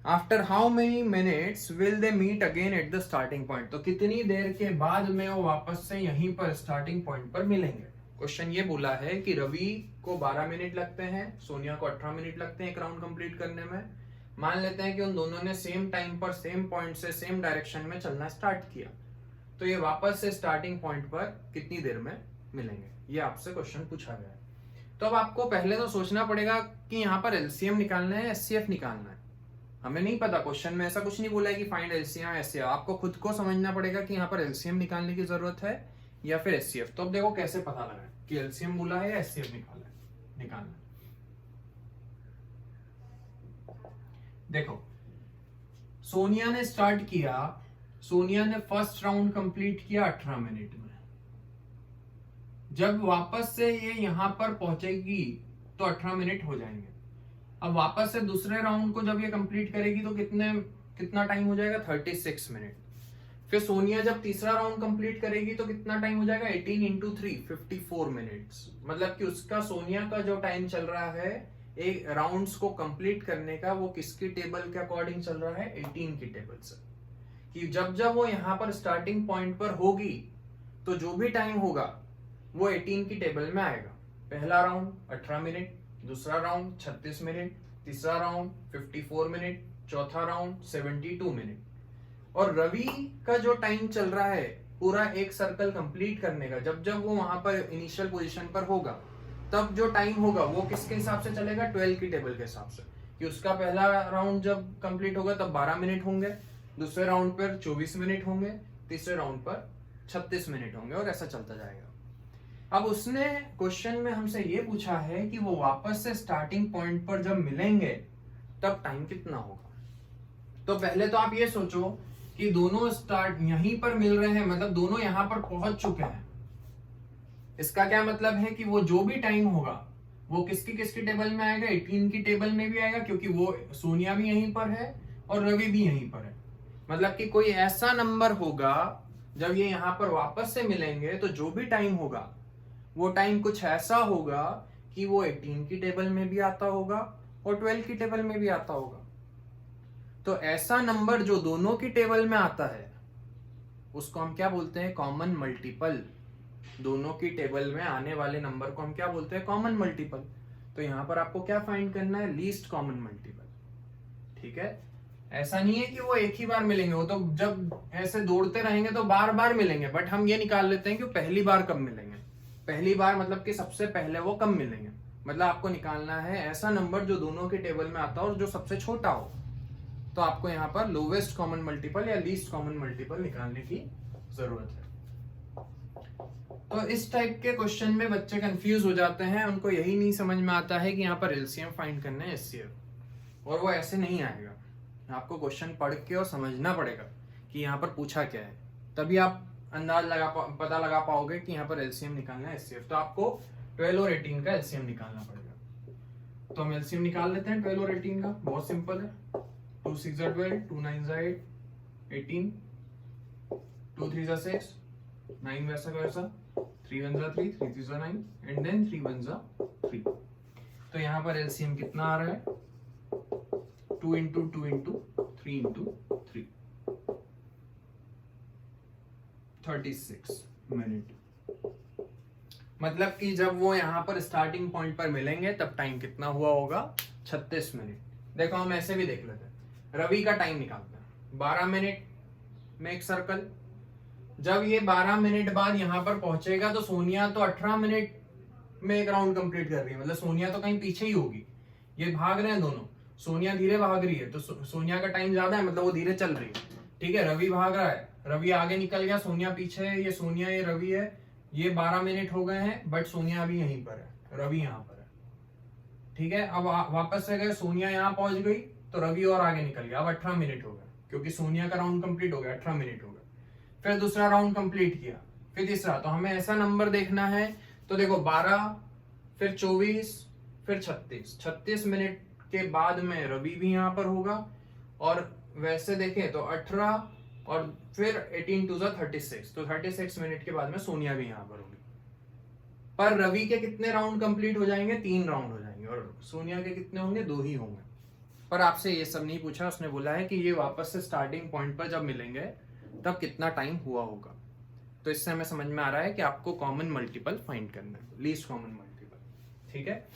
after how many minutes will they meet again at the starting point. तो कितनी देर के बाद में वो वापस से यहीं पर स्टार्टिंग पॉइंट पर मिलेंगे। क्वेश्चन ये बोला है कि रवि को 12 मिनट लगते हैं, सोनिया को 18 मिनट लगते हैं एक राउंड कंप्लीट करने में। मान लेते हैं कि उन दोनों ने सेम टाइम पर सेम पॉइंट से सेम डायरेक्शन में चलना स्टार्ट किया, तो ये वापस से स्टार्टिंग पॉइंट पर कितनी देर में मिलेंगे, ये आपसे क्वेश्चन पूछा गया है। तो अब आपको पहले तो सोचना पड़ेगा कि यहाँ पर एलसीएम निकालना है, एचसीएफ निकालना है। हमें नहीं पता, क्वेश्चन में ऐसा कुछ नहीं बोला है कि फाइंड एलसीएम एचसीएफ। आपको खुद को समझना पड़ेगा कि यहाँ पर एलसीएम निकालने की जरूरत है या फिर एचसीएफ। तो अब देखो कैसे पता लगा कि एलसीएम बोला है या एचसीएफ निकालना। देखो, सोनिया ने स्टार्ट किया, सोनिया ने फर्स्ट राउंड कंप्लीट किया 18 मिनट में। जब वापस से ये यहां पर पहुंचेगी तो 18 मिनट हो जाएंगे। अब वापस से दूसरे राउंड को जब ये कंप्लीट करेगी तो कितना टाइम हो जाएगा, 36 मिनट। फिर सोनिया जब तीसरा राउंड कंप्लीट करेगी तो कितना टाइम हो जाएगा, 18 इंटू 3 54 मिनट्स। मतलब कि उसका, सोनिया का जो टाइम चल रहा है एक राउंड्स को कंप्लीट करने का, वो किसकी टेबल के अकॉर्डिंग चल रहा है, 18 की टेबल से। कि जब जब वो यहाँ पर स्टार्टिंग पॉइंट पर होगी तो जो भी टाइम होगा वो 18 की टेबल में आएगा। पहला राउंड 18 मिनट, दूसरा राउंड 36 मिनट, तीसरा राउंड 54 मिनट, चौथा राउंड 72 मिनट। और रवि का जो टाइम चल रहा है पूरा एक सर्कल कंप्लीट करने का, जब जब वो वहां पर इनिशियल पोजीशन पर होगा तब जो टाइम होगा वो किसके हिसाब से चलेगा, 12 की टेबल के हिसाब से। कि उसका पहला राउंड जब कंप्लीट होगा तब 12 मिनट होंगे, दूसरे राउंड पर 24 मिनट होंगे, तीसरे राउंड पर 36 मिनट होंगे और ऐसा चलता जाएगा। अब उसने क्वेश्चन में हमसे ये पूछा है कि वो वापस से स्टार्टिंग पॉइंट पर जब मिलेंगे तब टाइम कितना होगा। तो पहले तो आप ये सोचो कि दोनों स्टार्ट यहीं पर मिल रहे हैं, मतलब दोनों यहां पर पहुंच चुके हैं। इसका क्या मतलब है कि वो जो भी टाइम होगा वो किसकी किसकी टेबल में आएगा, 18 की टेबल में भी आएगा, क्योंकि वो सोनिया भी यहीं पर है और रवि भी यहीं पर है। मतलब कि कोई ऐसा नंबर होगा जब ये यहां पर वापस से मिलेंगे तो जो भी टाइम होगा वो टाइम कुछ ऐसा होगा कि वो 18 की टेबल में भी आता होगा और 12 की टेबल में भी आता होगा। तो ऐसा नंबर जो दोनों की टेबल में आता है उसको हम क्या बोलते हैं, कॉमन मल्टीपल। दोनों की टेबल में आने वाले नंबर को हम क्या बोलते हैं, कॉमन मल्टीपल। तो यहां पर आपको क्या फाइंड करना है, लीस्ट कॉमन मल्टीपल। ठीक है, ऐसा नहीं है कि वो एक ही बार मिलेंगे, वो तो जब ऐसे दौड़ते रहेंगे तो बार बार मिलेंगे। बट हम ये निकाल लेते हैं कि पहली बार कब मिलेंगे। पहली बार मतलब कि सबसे पहले वो कब मिलेंगे। मतलब आपको निकालना है ऐसा नंबर जो दोनों के टेबल में आता हो और जो सबसे छोटा हो। तो आपको यहाँ पर लोवेस्ट कॉमन मल्टीपल या लीस्ट कॉमन मल्टीपल निकालने की जरूरत है। तो इस टाइप के क्वेश्चन में बच्चे कंफ्यूज हो जाते हैं, उनको यही नहीं समझ में आता है कि यहाँ पर एलसीएम फाइंड करना है, एचसीएफ, और वो ऐसे नहीं आएगा। आपको क्वेश्चन पढ़ के और समझना पड़ेगा कि यहाँ पर पूछा क्या है, तभी आप अंदाज पता लगा पाओगे कि यहाँ पर एलसीएम निकालना है, एचसीएफ। तो आपको 12 और 18 का एलसीएम निकालना पड़ेगा। तो हम एलसीएम निकाल लेते हैं 12 और 18 का, बहुत सिंपल है। 2 6 12, 2 9 8, 18, 2 3 6, 9 वैसा का वैसा, 3 1 3, 3 3 9, एंड देन 3 1 3। तो यहाँ पर एलसीएम कितना आ रहा है, 2 इंटू 2 इंटू 3 इंटू 3, 36 मिनट। मतलब कि जब वो यहाँ पर स्टार्टिंग पॉइंट पर मिलेंगे तब टाइम कितना हुआ होगा, 36 मिनट। देखो हम ऐसे भी देख लेते हैं, रवि का टाइम निकालते हैं। 12 मिनट में एक सर्कल, जब ये 12 मिनट बाद यहाँ पर पहुंचेगा तो सोनिया तो 18 मिनट में एक राउंड कंप्लीट कर रही है, मतलब सोनिया तो कहीं पीछे ही होगी। ये भाग रहे हैं दोनों, सोनिया धीरे भाग रही है तो सोनिया का टाइम ज्यादा है, मतलब वो धीरे चल रही है। ठीक है, रवि भाग रहा है, रवि आगे निकल गया, सोनिया पीछे है। ये सोनिया, ये रवि है। ये 12 मिनट हो गए हैं बट सोनिया अभी यहीं पर है, रवि यहाँ पर है। ठीक है, अब वापस से गए, सोनिया यहाँ पहुंच गई तो रवि और आगे निकल गया। अब 18 मिनट हो गए क्योंकि सोनिया का राउंड कंप्लीट हो गया, 18 मिनट हो गए। फिर दूसरा राउंड कंप्लीट किया, फिर तीसरा। तो हमें ऐसा नंबर देखना है, तो देखो 12, फिर 24, फिर 36। 36 मिनट के बाद में रवि भी यहाँ पर होगा, और वैसे देखें तो 18 और फिर 18 टू 36, तो 36 मिनट के बाद में सोनिया भी यहाँ पर होगी। पर रवि के कितने राउंड कंप्लीट हो जाएंगे? 3 राउंड हो जाएंगे, और सोनिया के कितने होंगे? 2 ही होंगे। पर आपसे ये सब नहीं पूछा, उसने बोला है कि ये वापस से स्टार्टिंग पॉइंट पर जब मिलेंगे तब कितना टाइम हुआ होगा। तो इससे हमें समझ में आ रहा है कि आपको कॉमन मल्टीपल फाइंड करना है, लीस्ट कॉमन मल्टीपल। ठीक है,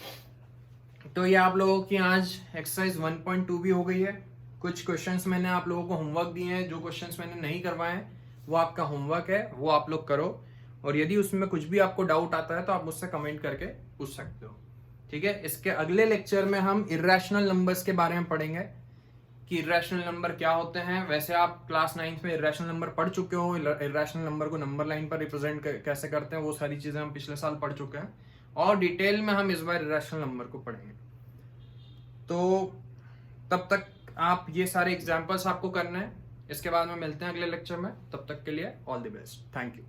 तो ये आप लोगों की आज एक्सरसाइज 1.2 भी हो गई है। कुछ क्वेश्चंस मैंने आप लोगों को होमवर्क दिए हैं, जो क्वेश्चंस मैंने नहीं करवाए हैं वो आपका होमवर्क है, वो आप लोग करो। और यदि उसमें कुछ भी आपको डाउट आता है तो आप मुझसे कमेंट करके पूछ सकते हो। ठीक है, इसके अगले लेक्चर में हम इर्रेशनल नंबर्स के बारे में पढ़ेंगे कि इर्रेशनल नंबर क्या होते हैं। वैसे आप क्लास 9th में इर्रेशनल नंबर पढ़ चुके हो, इर्रेशनल नंबर को नंबर लाइन पर रिप्रेजेंट कैसे करते हैं, वो सारी चीजें हम पिछले साल पढ़ चुके हैं, और डिटेल में हम इस बार इर्रेशनल नंबर को पढ़ेंगे। तो तब तक आप ये सारे एग्जाम्पल्स आपको करने हैं। इसके बाद में मिलते हैं अगले लेक्चर में, तब तक के लिए all the best, thank you.